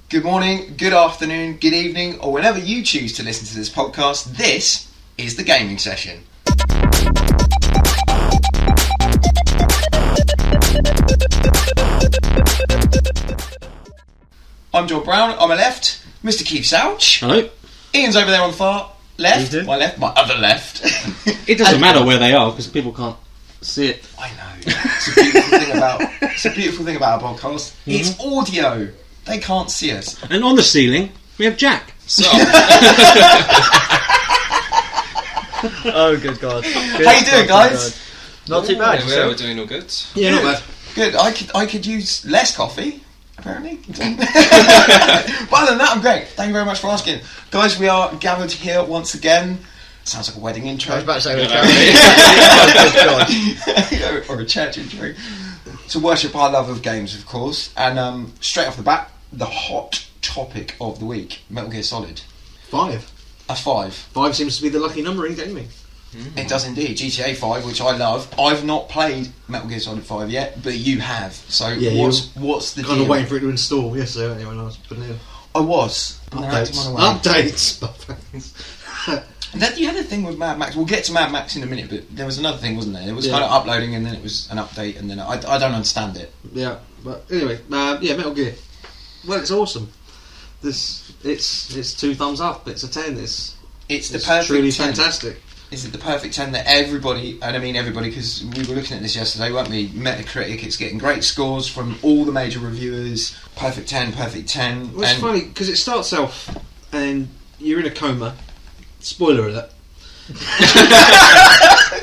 Good morning, good afternoon, good evening, or whenever you choose to listen to this podcast, this is the gaming session. I'm John Brown, on my left, Mr. Keith Souch. Hello. Ian's over there on the far left, my other left. It doesn't matter where they are because people can't see it. I know. It's a beautiful thing about our podcast. Mm-hmm. It's audio. They can't see us. And on the ceiling, we have Jack. So. Oh, good God. How you doing, guys? Not too bad. Yeah, we're doing all good. Yeah, not bad. Good. I could use less coffee, apparently. But other than that, I'm great. Thank you very much for asking. Guys, we are gathered here once again. Sounds like a wedding intro. I was about to say or a church intro. To worship our love of games, of course. And straight off the bat, the hot topic of the week, Metal Gear Solid. 5. A 5. 5 seems to be the lucky number in gaming. Mm-hmm. It does indeed. GTA 5, which I love. I've not played Metal Gear Solid 5 yet, but you have. So yeah, what's the kind deal? of waiting for it to install yesterday anyway when I was putting it. I was. Updates. That you had a thing with Mad Max. We'll get to Mad Max in a minute, but there was another thing, wasn't there? It was kind of uploading, and then it was an update, and then I don't understand it. Yeah, but anyway, Metal Gear. Well, it's awesome. It's 2 thumbs up. It's a 10. It's the perfect truly 10. Fantastic. Is it the perfect 10 that everybody, and I mean everybody, because we were looking at this yesterday, weren't we? Metacritic, it's getting great scores from all the major reviewers. Perfect 10, perfect 10. Well, it's funny because it starts off and you're in a coma. Spoiler alert.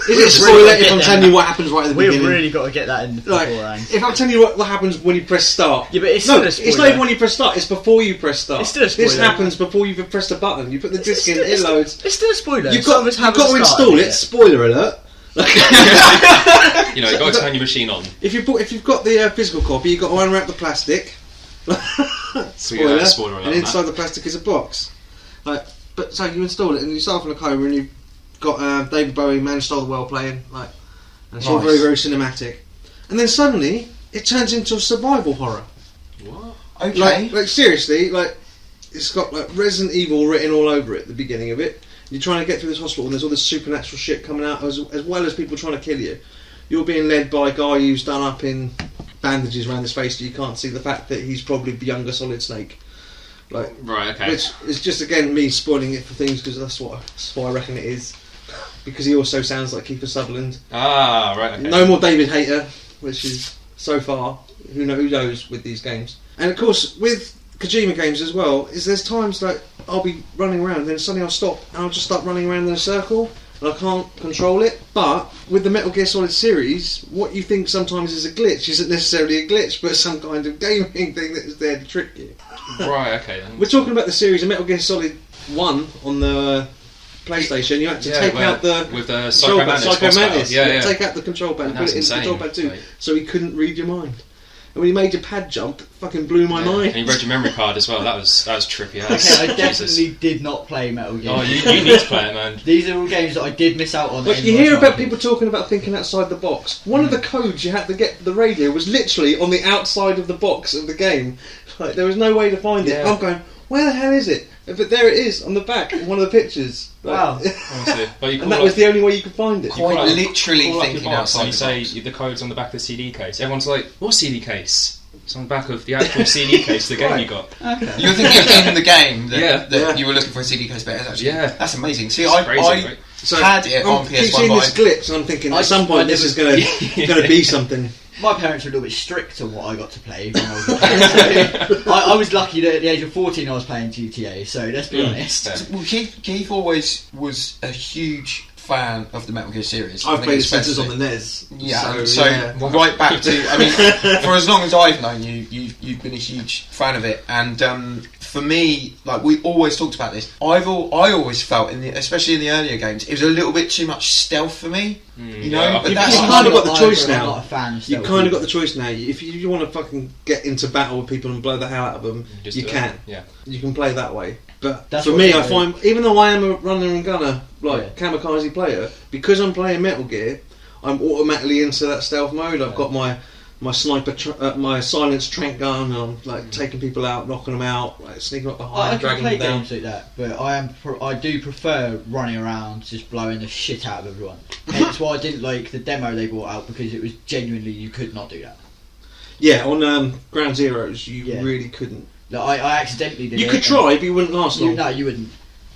Is it a spoiler if I'm telling you what happens right at the beginning? We've really got to get that in beforehand. If I'm telling you what happens when you press start. Yeah, but it's still a spoiler. It's not even when you press start, it's before you press start. It's still a spoiler. This happens before you've pressed a button. You put the disc in, it loads. It's still a spoiler. You've got to install it, spoiler alert. You've got to turn your machine on. If you've got the physical copy, you've got to unwrap the plastic. Spoiler alert, and inside the plastic is a box. But so you install it and you start off in a coma and you've got David Bowie, Man Stole the World playing, and it's all very, very cinematic. And then suddenly it turns into a survival horror. What? Okay. Like seriously, it's got Resident Evil written all over it at the beginning of it. You're trying to get through this hospital and there's all this supernatural shit coming out as well as people trying to kill you. You're being led by a guy who's done up in bandages around his face so you can't see the fact that he's probably the younger Solid Snake. Right, okay. Which is just again me spoiling it for things because that's what I reckon it is. Because he also sounds like Kiefer Sutherland. Ah, right, okay. No more David Hayter, which is so far who knows with these games. And of course with Kojima games as well, there's times I'll be running around, then suddenly I'll stop and I'll just start running around in a circle. And I can't control it, but with the Metal Gear Solid series, what you think sometimes is a glitch isn't necessarily a glitch, but some kind of gaming thing that is there to trick you. Right, okay then. We're talking about the series of Metal Gear Solid 1 on the PlayStation. You had to take out the with the Psycho Mantis. Yeah. Take out the control pad and put it in the control pad too, so he couldn't read your mind. And when he made your pad jump, it fucking blew my mind. And he read your memory card as well. That was trippy. Okay, I definitely did not play Metal Gear. Oh, you need to play it, man. These are all games that I did miss out on. But you hear about people talking about thinking outside the box. One of the codes you had to get the radio was literally on the outside of the box of the game. There was no way to find it. I'm going, where the hell is it? But there it is on the back in one of the pictures. Wow. And that was the only way you could find it. Quite literally thinking outside the box. And you say the code's on the back of the CD case. Everyone's like, what CD case? It's on the back of the actual CD case of the game you got. Okay. You were thinking in the game that Yeah. you were looking for a CD case, but actually, that's amazing. See, It's crazy, right? had it on PS1. Keep seeing this glitch, and I'm thinking at some point this is going to be something. My parents were a little bit strict on what I got to play when I was a kid. So I was lucky that at the age of 14 I was playing GTA, so let's be honest. Well, Keith always was a huge fan of the Metal Gear series. I've played Spencers on the NES. Yeah, so right back to, I mean, for as long as I've known you, you've been a huge fan of it. And for me, we always talked about this. I always felt, especially in the earlier games, it was a little bit too much stealth for me. You know, but that's you kind of got the choice now. I'm not a fan of you kind of got the choice now. If you want to fucking get into battle with people and blow the hell out of them, you can. Yeah, you can play that way. But that's for me, I find, even though I am a runner and gunner, kamikaze player, because I'm playing Metal Gear, I'm automatically into that stealth mode. I've got my my my silenced trank gun, and I'm like taking people out, knocking them out, like sneaking up I behind, can dragging play them down. games like that, but I do prefer running around just blowing the shit out of everyone. Hence why I didn't like the demo they brought out, because it was genuinely you could not do that. Yeah, on Ground Zeroes, you Yeah. really couldn't. Like, I accidentally did it. You could try, but you wouldn't last long. No, you wouldn't.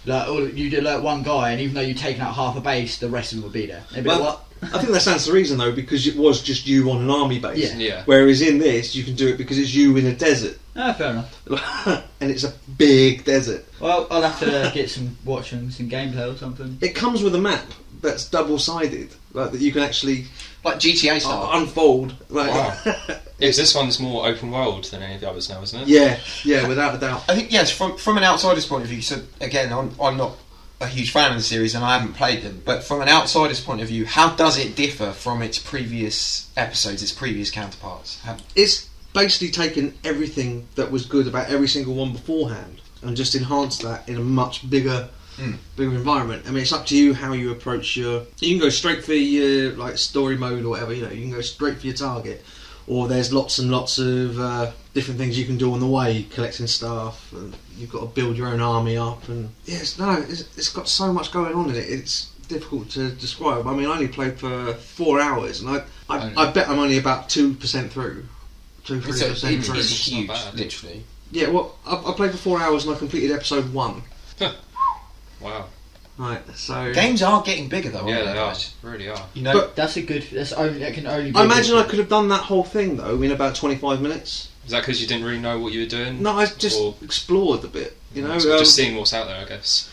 Like, you'd alert one guy, and even though you'd taken out half a base, the rest of them would be there. They'd be Well, like, what? I think that stands to reason though, because it was just you on an army base. Yeah. Yeah. Whereas in this, you can do it because it's you in a desert, Ah, fair enough. and it's a big desert. Well, I'll have to get some watching some gameplay or something. It comes with a map that's double-sided, like that you can actually Like GTA style. unfold. Like, Wow. Yes, this one's more open world than any of the others now, isn't it? yeah, without a doubt. I think yes, from an outsider's point of view. So again, I'm not a huge fan of the series and I haven't played them. But from an outsider's point of view, how does it differ from its previous episodes, its previous counterparts? It's basically taken everything that was good about every single one beforehand and just enhanced that in a much bigger environment. I mean, it's up to you how you approach your. You can go straight for your like story mode or whatever. You know, you can go straight for your target, or there's lots and lots of different things you can do on the way, collecting stuff, and you've got to build your own army up. And it's got so much going on in it. It's difficult to describe. I mean, I only played for 4 hours, and I bet I'm only about 2% through. 2-3% through. It's It's huge, not bad. literally. Yeah, well, I played for 4 hours and I completed episode 1. Wow. Right, so Games are getting bigger though, Yeah, aren't they they, are. guys? Really are. You know, But- That's a good. That can only. Be I a good imagine I thing. could have done that whole thing though in about 25 minutes. Is that because you didn't really know what you were doing? No, I just Or- explored a bit, you know. So just seeing what's out there, I guess.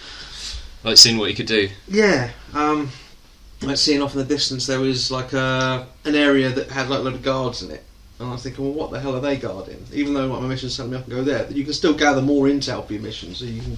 Like seeing what you could do. Yeah, like seeing off in the distance there was like an area that had like a load of guards in it, and I was thinking, well, what the hell are they guarding? Even though like, my mission sent me up and go there, you can still gather more intel for your mission, so you can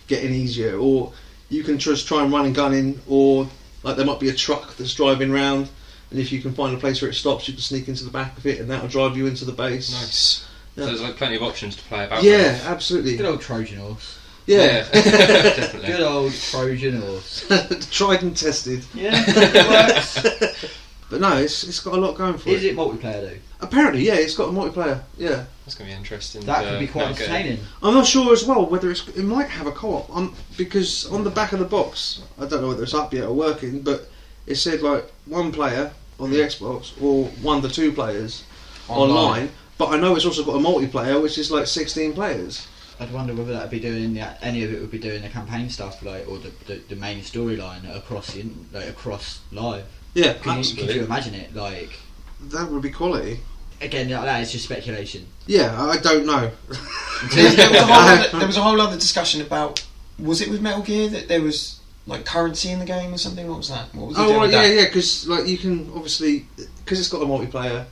get in easier, or you can just try and run and gun in, or like there might be a truck that's driving round, and if you can find a place where it stops, you can sneak into the back of it, and that'll drive you into the base. Nice. Yeah. So there's like plenty of options to play about. Yeah, with. absolutely. Good old Trojan horse. Yeah, Definitely. Good old Trojan horse. tried and tested. Yeah, it works. But no, it's got a lot going for Is it. it multiplayer though? Apparently, yeah, it's got a multiplayer. Yeah, That's going to be interesting. That could be quite okay. entertaining. I'm not sure as well whether it might have a co-op. Because on the back of the box, I don't know whether it's up yet or working, but it said like 1 player on the Xbox or 1 to 2 players online. But I know it's also got a multiplayer, which is like 16 players. I'd wonder whether that'd be doing any of it would be doing the campaign stuff, like, or the main storyline across live. Yeah, Could you imagine it? Like, that would be quality. again, that is just speculation. Yeah, I don't know. there was a whole other discussion about, was it with Metal Gear that there was like currency in the game or something? What was that? What was the Oh deal right, with that? yeah, because like you can obviously, because it's got a multiplayer,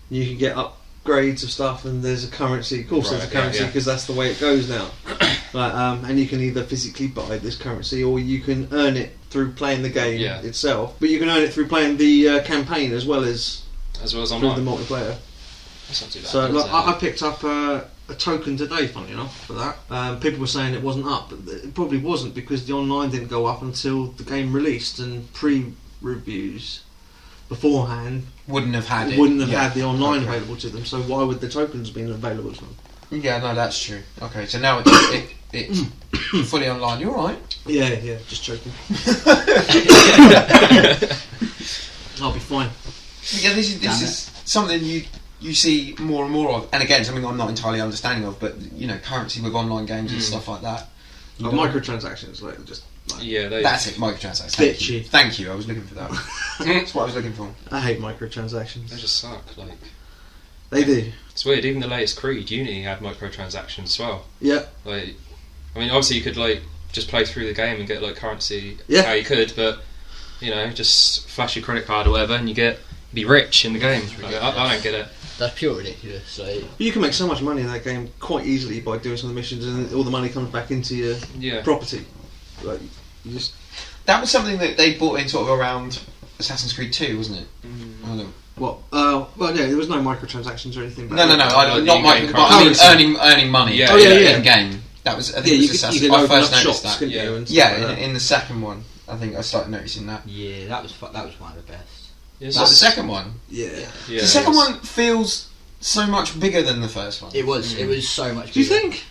you can get upgrades of stuff, and there's a currency. Of course, Right, there's a currency yeah. because that's the way it goes now. Like, and you can either physically buy this currency or you can earn it through playing the game itself. But you can earn it through playing the campaign as well as through the online. multiplayer. That's not too bad. So is like, it? I picked up a token today, funny enough, for that. People were saying it wasn't up, but it probably wasn't because the online didn't go up until the game released, and pre-reviews beforehand Wouldn't have had it. wouldn't have Yeah. had the online Okay. available to them. So why would the tokens be available to them? Yeah, no, that's true. Okay, so now it's fully online. You're right. Yeah, just joking. I'll be fine. Yeah, this is something you see more and more of, and again, something I'm not entirely understanding of. But you know, currency with online games and stuff like that. Like microtransactions, like just like, Yeah, they, That's it, microtransactions. Bitchy. Thank you. I was looking for that. That's what I was looking for. I hate they microtransactions. just suck. Like, They do. it's weird. Even the latest Creed, Unity had microtransactions as well. Yeah. Like, I mean, obviously you could like just play through the game and get like currency Yeah. how you could, but you know, just flash your credit card or whatever, and you be rich in the game. Like, I don't get it. That's pure ridiculous. Like, But you can make so much money in that game quite easily by doing some of the missions, and all the money comes back into your Yeah. property. Like you just That was something that they brought in sort of around Assassin's Creed 2, wasn't it? I don't know. what? Well, yeah, there was no microtransactions or anything. back No, then. not in-game micro, but I mean currency. earning money. Yeah, Oh, yeah. In game. That was I think Yeah, it you was could, Assassin's. you could I open first up noticed shops, that. couldn't Yeah. you? And stuff like Yeah, that. in the second one, I think I started noticing that. yeah, that was one of the best. It's Like the just- second one. Yeah. yeah, The second it's- one feels so much bigger than the first one. It was so much. Do you bigger. think?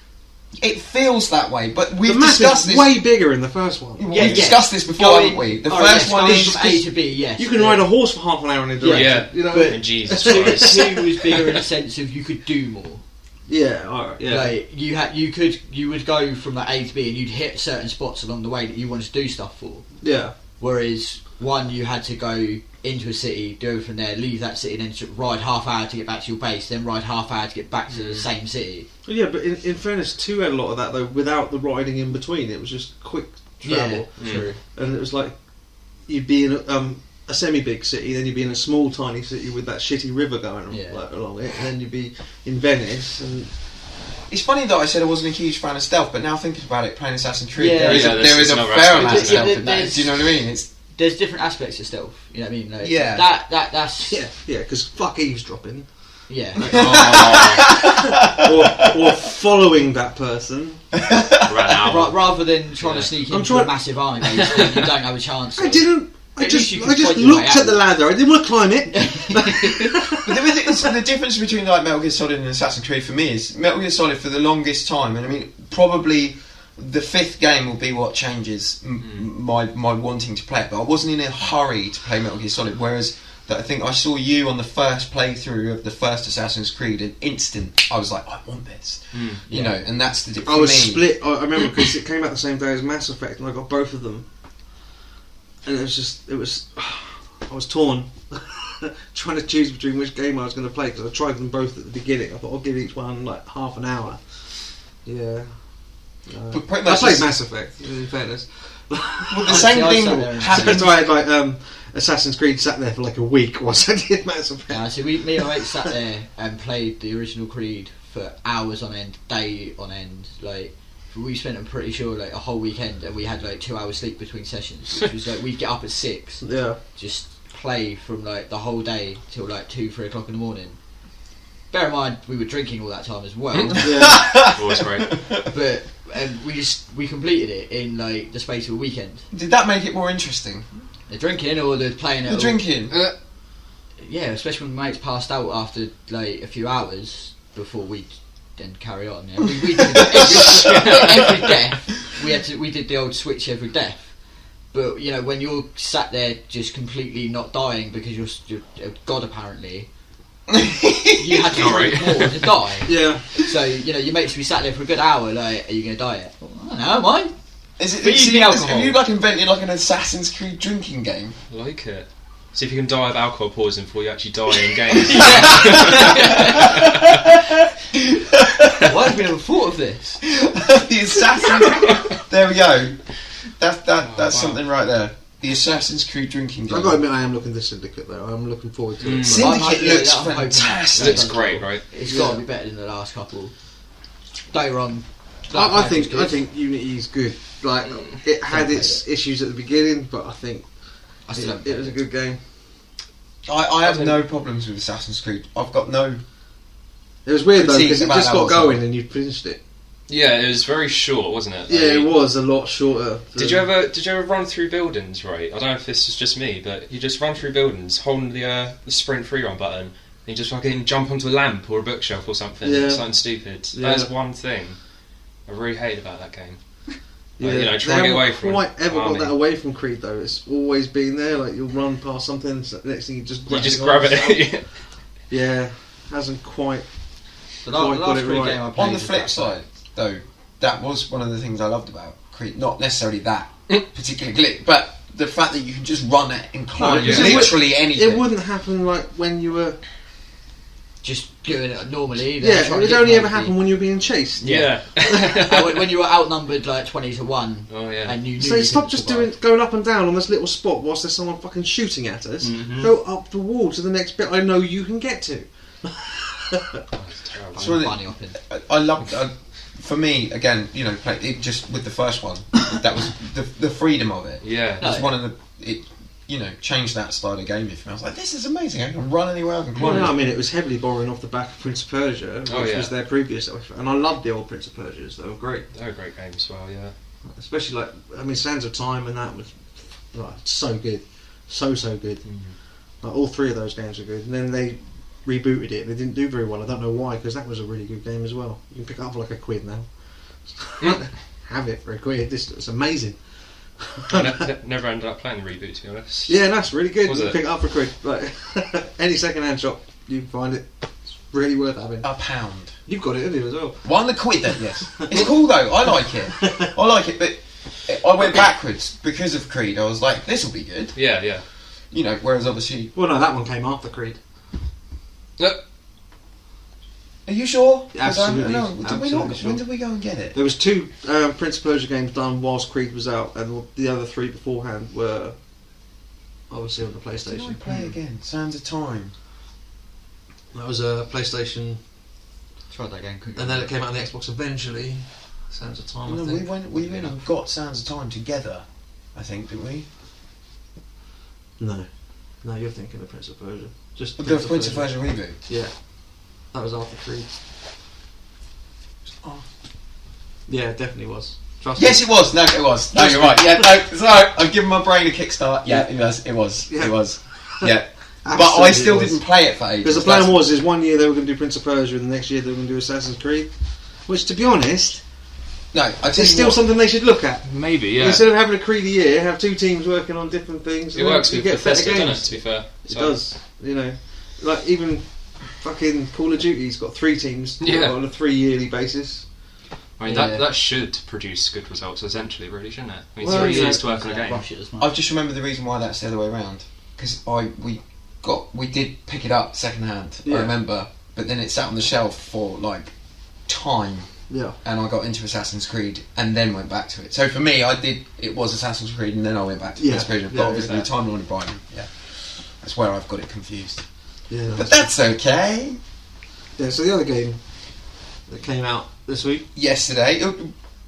It feels that way, but we've The map discussed is this. way bigger in the first one. Yeah, We've discussed this before, Going- haven't we? The oh, first yes, one going is from A to B. Yes, You can ride a horse for half an hour in a direction. Yeah. You know? But- And Jesus Two Christ. was bigger in a sense of you could do more. Yeah. Alright. Yeah. Like you would go from like A to B and you'd hit certain spots along the way that you wanted to do stuff for. Yeah. Whereas one, you had to go into a city, do everything there, leave that city, and then ride half hour to get back to your base, then ride half hour to get back to the same city. Well, yeah, but in fairness, 2 had a lot of that though, without the riding in between. It was just quick travel, Yeah, true. and it was like you'd be in a semi-big city, then you'd be in a small, tiny city with that shitty river going like, along it, and then you'd be in Venice. And It's funny that I said I wasn't a huge fan of stealth, but now thinking about it, playing Assassin's Creed, Yeah. there is Yeah, a, there's there is a another fair aspect amount of to it. stealth in that. There's- Do you know what I mean? It's There's different aspects of stealth. You know what I mean? Like, Yeah. That's yeah, because fuck eavesdropping yeah. or following that person. Ran out. Rather than trying to sneak I'm into trying- a massive army base that you don't have a chance. I of. didn't. I At just least you can fight your way looked at out. the ladder. I didn't want to climb it. But the difference between like Metal Gear Solid and Assassin's Creed for me is Metal Gear Solid for the longest time, and I mean probably the 5th game will be what changes my wanting to play it. But I wasn't in a hurry to play Metal Gear Solid, whereas I think I saw you on the first playthrough of the first Assassin's Creed, and instant I was like, I want this, you know, and that's the difference. I was for me. split. I remember because it came out the same day as Mass Effect, and I got both of them. And it was, I was torn, trying to choose between which game I was going to play because I tried them both at the beginning. I thought I'll give each one like half an hour. Yeah. But pretty I much played it's- Mass Effect. In fairness, well, the same I thing sat there and- happened. so I had like Assassin's Creed sat there for like a week whilst I did Mass Effect. So me and my mate sat there and played the original Creed for hours on end, day on end. Like we spent, I'm pretty sure, like a whole weekend, and we had like 2 hours sleep between sessions, which was like we'd get up at 6, Yeah. just play from like the whole day till like 2-3 o'clock in the morning. Bear in mind we were drinking all that time as well, Yeah. Always great. but we completed it in like the space of a weekend. Did that make it more interesting? The drinking or the playing it? The all? drinking. Yeah, especially when mates passed out after like a few hours before we then carry on. Yeah. We did every death. We did the old switch every death. But you know, when you're sat there just completely not dying because you're a god apparently, you had to drink more to die. Yeah. So you know, your mates will be sat there for a good hour. Like, are you going to die yet? I don't know, mine. Is it? But you need alcohol. Have you like invented like an Assassin's Creed drinking game? I like it. See if you can die of alcohol poisoning before you actually die in game. Why have we never thought of this? The Assassin's. There we go. That's wow. something right there. The Assassin's Creed drinking game. I've got to admit, I am looking at Syndicate though. I'm looking forward to it. Syndicate looks I'm hoping fantastic. Looks great, right? It's got to be better than the last couple. Don't get me wrong. I think Unity is good. Like it had Don't its play issues at the beginning, but I think I still haven't it was a good game. I have no problems with Assassin's Creed. I've got no. It was weird though Critiques because it about just that got also. going and you finished it. Yeah, it was very short, wasn't it? Yeah, Like, it was a lot shorter. Did you ever run through buildings? Right, I don't know if this is just me, but you just run through buildings, holding the sprint free run button, and you just fucking jump onto a lamp or a bookshelf or something, Yeah. something stupid. Yeah. That's one thing I really hate about that game. Yeah, you know, they try and get away haven't from quite ever army. got that away from Creed though. It's always been there. Like you'll run past something, so the next thing you just grab it. Yeah, hasn't quite. The Quite last got it Creed right. game I played On the was flip that side, though, that was one of the things I loved about Creed. Not necessarily that particular glitch, but the fact that you can just run it and climb yeah. literally anything. It wouldn't happen like when you were. just doing it normally. Yeah, trying it to would get only ever nobody. happen when you were being chased. Yeah. When you were outnumbered like 20-1, Oh yeah. and you knew So you stop couldn't just survive. going up and down on this little spot whilst there's someone fucking shooting at us. Mhm. Go up the wall to the next bit I know you can get to. It's terrible. It's one of the- Bunny hopping. I loved. For me, again, you know, play it just with the first one. That was the freedom of it. Yeah. It was No. one of the. It, you know, changed that style of gaming for me. I was like, this is amazing. I can run anywhere. I can Well, climb. no, I mean, it was heavily borrowing off the back of Prince of Persia, which Oh, yeah. was their previous. And I loved the old Prince of Persias, they were great. They're a great game as well, yeah. Especially, like, I mean, Sands of Time and that was so good. So good. Like, all three of those games were good, and then they rebooted it. They didn't do very well. I don't know why, because that was a really good game as well. You can pick it up for like £1 now. Have it for £1. It's amazing. I never ended up playing the reboot, to be honest. Yeah, that's really good. Was You it? can pick it up for £1. Like, any second-hand shop, you can find it. It's really worth having. £1. You've got it, haven't you, as well? £1 then, yes. It's cool though, I like it, but I went backwards because of Creed. I was like, this will be good. Yeah. You know, whereas obviously... Well, no, that one came after Creed. Are you sure? 'Cause Absolutely. No, Absolutely sure. When did we go and get it? There was 2 Prince of Persia games done whilst Creed was out, and the other 3 beforehand were obviously on the Did I PlayStation. play again? Sands of Time. That was a PlayStation, Tried that game, couldn't and then it came out on the Xbox eventually. Sands of Time, No, I think. we went and got Sands of Time together, I think, didn't we? No, you're thinking of Prince of Persia. Just The Prince of Persia reboot. Yeah, that was after Creed. Oh. Yeah, it definitely was. Trust Yes, me. it was. No, it was. No, you're right. Yeah, no, it's alright. I've given my brain a kickstart. Yeah, it was. Yeah. It was. Yeah. But Absolutely I still it was. didn't play it for ages. Because the plan was, 1 year they were going to do Prince of Persia, and the next year they were going to do Assassin's Creed. Which, to be honest, No, I tell it's you still what, something they should look at. Maybe, yeah. Instead of having a Creed a year, have 2 teams working on different things. It and works you with get better Bethesda, doesn't it, games. to be fair? It does, you know. Like, even fucking Call of Duty's got 3 teams Yeah. on a 3 yearly basis. I mean, Yeah. that should produce good results, essentially, really, shouldn't it? I mean, Well, 3 yeah. years to work on a game. Rush it as much. I've just remembered the reason why that's the other way around. Because we did pick it up second hand, Yeah. I remember. But then it sat on the shelf for, like, time. Yeah. And I got into Assassin's Creed and then went back to it. So for me, it was Assassin's Creed and then I went back to Yeah. Prince of Persia. But Yeah, obviously yeah. the timeline of Brighton, yeah. That's where I've got it confused. Yeah. But that's okay. Yeah, so the other game that came out this week. Yesterday,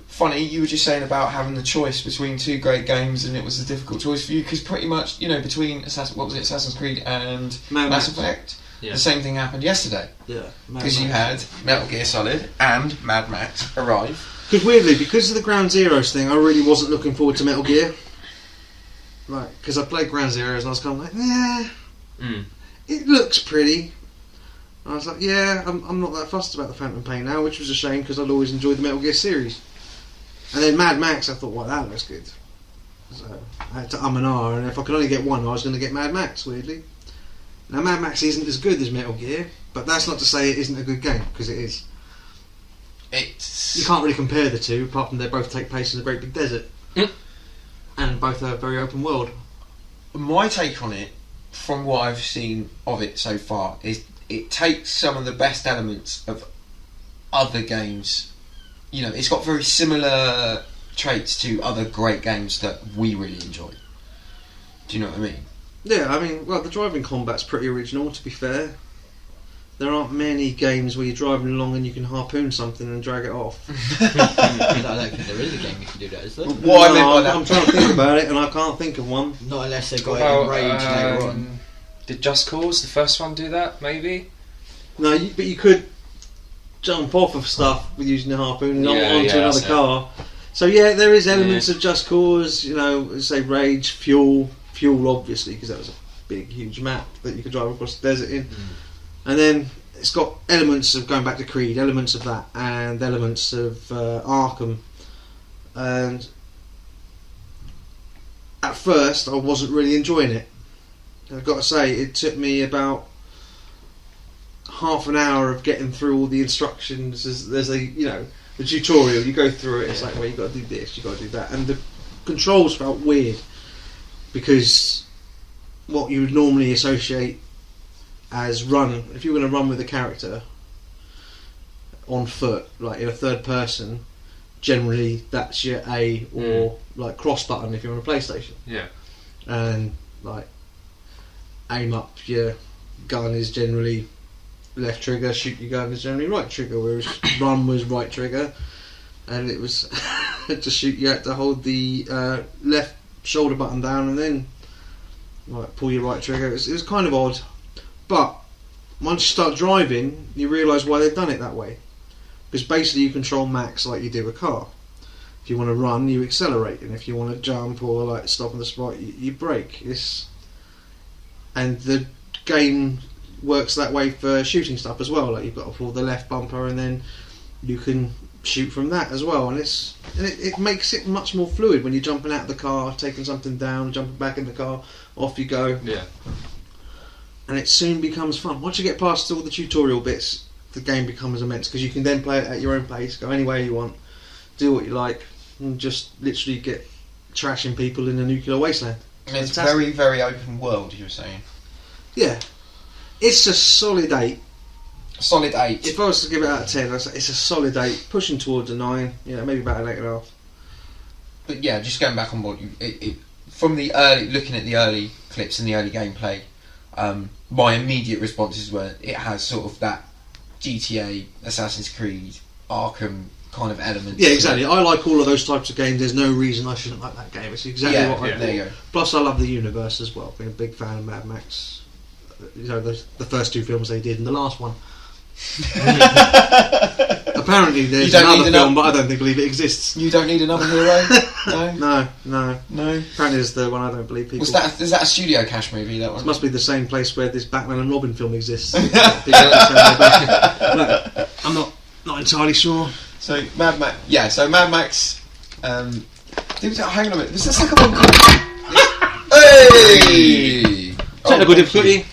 funny, you were just saying about having the choice between 2 great games and it was a difficult choice for you because pretty much, you know, between Assassin's Creed and Mad Mass Max. Effect, Yeah. the same thing happened yesterday. Yeah. Because you had Metal Gear Solid and Mad Max arrive. Because weirdly, because of the Ground Zeroes thing, I really wasn't looking forward to Metal Gear. Like, because I played Ground Zeroes and I was kind of like, yeah, Mm. it looks pretty. I was like, yeah, I'm not that fussed about the Phantom Pain now, which was a shame because I'd always enjoyed the Metal Gear series. And then Mad Max, I thought, well, that looks good. So I had to and ah, and if I could only get one, I was going to get Mad Max, weirdly. Now, Mad Max isn't as good as Metal Gear, but that's not to say it isn't a good game, because it is. You It's can't really compare the two, apart from they both take place in a great big desert. Mm. And both are very open world. my take on it, from what I've seen of it so far, is it takes some of the best elements of other games. You know, it's got very similar traits to other great games that we really enjoy. Do you know what I mean? Yeah, I mean, well, the driving combat's pretty original, to be fair. There aren't many games where you're driving along and you can harpoon something and drag it off. I don't think there is a game you can do that, is there? What I meant by that, I'm trying to think about it and I can't think of one. Not unless they got What it in about, Rage later on. did Just Cause, the first one, do that, maybe? No, but you could jump off of stuff with using the harpoon and Yeah, onto yeah, another that's it. car. So yeah, there is elements of Just Cause, you know, say Rage, Fuel obviously, because that was a big, huge map that you could drive across the desert in. And then it's got elements of going back to Creed, elements of that, and elements of Arkham. And at first, I wasn't really enjoying it. I've got to say, it took me about half an hour of getting through all the instructions. There's a, you know, the tutorial, you go through it, it's like, well, you got to do this, you got to do that. And the controls felt weird, because what you would normally associate as run, if you were going to run with a character on foot, like in a third person, generally that's your A or like cross button if you're on a PlayStation. Yeah. And like aim up your gun is generally left trigger, shoot your gun is generally right trigger, whereas run was right trigger, and it was to shoot you had to hold the left shoulder button down and then like pull your right trigger. It was kind of odd, but once you start driving you realise why they've done it that way, because basically you control max like you do a car. If you want to run you accelerate, and if you want to jump or like stop on the spot you brake. and the game works that way for shooting stuff as well. Like you've got to pull the left bumper, and then you can shoot from that as well. And it makes it much more fluid when you're jumping out of the car, taking something down, jumping back in the car, off you go. Yeah. And it soon becomes fun. Once you get past all the tutorial bits, the game becomes immense because you can then play it at your own pace, go anywhere you want, do what you like, and just literally get trashing people in a nuclear wasteland. It's Fantastic. very, very open world, you were saying. Yeah. It's a solid 8. Solid 8. If I was to give it out of 10, I'd say it's a solid 8, pushing towards a 9, maybe about an 8.5. But yeah, just going back on what from the early, looking at the early clips and the early gameplay, my immediate responses were it has sort of that GTA, Assassin's Creed, Arkham kind of elements. Yeah, exactly. I like all of those types of games. There's no reason I shouldn't like that game. It's exactly what I there you go. Plus, I love the universe as well. Being a big fan of Mad Max. The first 2 films they did, and the last one. Apparently, there's another film, but I don't believe it exists. You don't need another hero. No. Apparently, there's the one I don't believe people. Is that a Studio Cash movie? That one This must be the same place where this Batman and Robin film exists. I'm not entirely sure. So Mad Max. Yeah. So Mad Max. Hang on a minute. Was the second one called? Hey. Technical difficulty.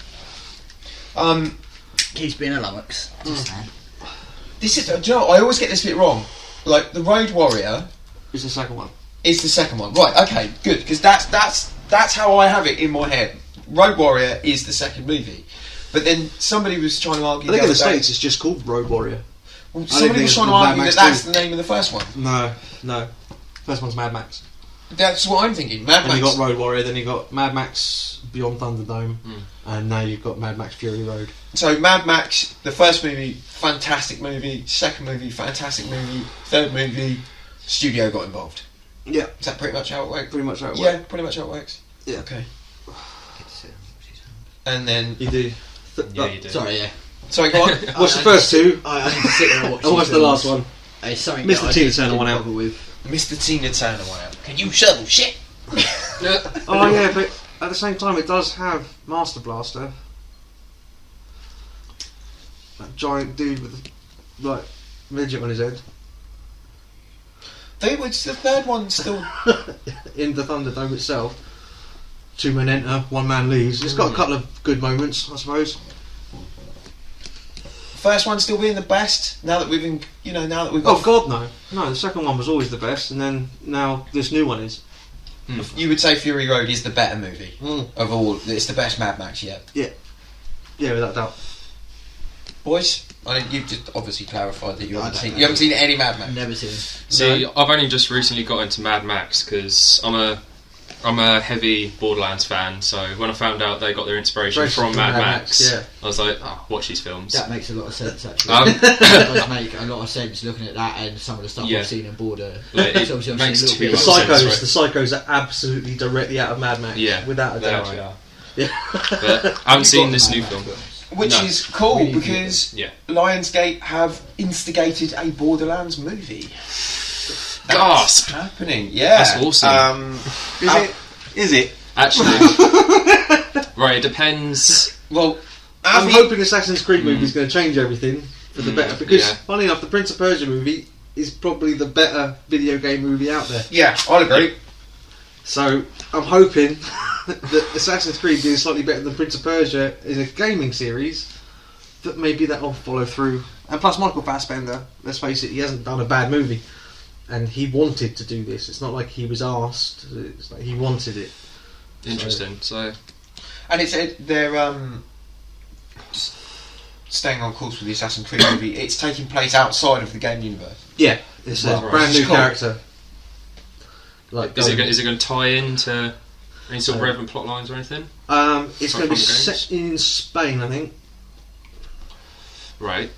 Keeps being a lummox. This is. Do you know, I always get this bit wrong. Like the Road Warrior It's the second one. is the second one, right? Okay, good, because that's how I have it in my head. Road Warrior is the second movie, but then somebody was trying to argue. I think in the other day- States it's just called Road Warrior. Well, somebody was trying to argue that that's the name of the first one. No. First one's Mad Max. That's what I'm thinking. Mad Then Max. you got Road Warrior, then you got Mad Max Beyond Thunderdome, and now you've got Mad Max Fury Road. So Mad Max, the first movie, fantastic movie. Second movie, fantastic movie. Third movie, studio got involved. Yeah. Is that pretty much how it works? Pretty much how it Yeah, works. pretty much how it works. Yeah. Okay. And then You do. Yeah, you do. Sorry, yeah. sorry, go on. Watch the first 2. I need to sit there and watch. I watched the last one. It's something Missed that the I Tina just Turner didn't one out. bother with. Mr. Tina Turner one out. Can you shovel shit? Oh yeah, but at the same time it does have Master Blaster. That giant dude with the midget on his head. The third one still. In the Thunderdome itself. 2 men enter, 1 man leaves. It's got a couple of good moments, I suppose. First one still being the best. Now that we've got. Oh God, no! No, the second one was always the best, and then now this new one is. You would say Fury Road is the better movie Mm. of all. It's the best Mad Max yet. Yeah, without doubt. Boys, you've just obviously clarified that you haven't don't seen. know. You haven't seen any Mad Max. Never seen. See, I've only just recently got into Mad Max because I'm a heavy Borderlands fan. So when I found out they got their inspiration from Mad Max, yeah. I was like, watch these films. That makes a lot of sense, actually. Um, It does make a lot of sense looking at that and some of the stuff Yeah. I've seen in Border. Like, It's it obviously makes a little too bit much like- sense, right? The Psychos are absolutely directly out of Mad Max. Yeah, without a they doubt. actually are. Yeah. But I haven't seen this new film. Which No. is cool We need to because Yeah. Lionsgate have instigated a Borderlands movie. Gasp! Happening, yeah. That's awesome. Is it? Actually, right, it depends. Well, I'm hoping Assassin's Creed movie is going to change everything for the better because, yeah. funny enough, the Prince of Persia movie is probably the better video game movie out there. yeah, I'll agree. So I'm hoping that Assassin's Creed is slightly better than Prince of Persia in a gaming series. That maybe that will follow through. And plus, Michael Fassbender, let's face it, he hasn't done a bad movie, and he wanted to do this. It's not like he was asked; it's like he wanted it. Interesting. So, And they're staying on course with the Assassin's Creed movie. It's taking place outside of the game universe. Yeah, it's a Right. brand new Cool. character. Like, is it going to tie into any sort of relevant plot lines or anything? It's From going to be the games? set in Spain, I think. Right.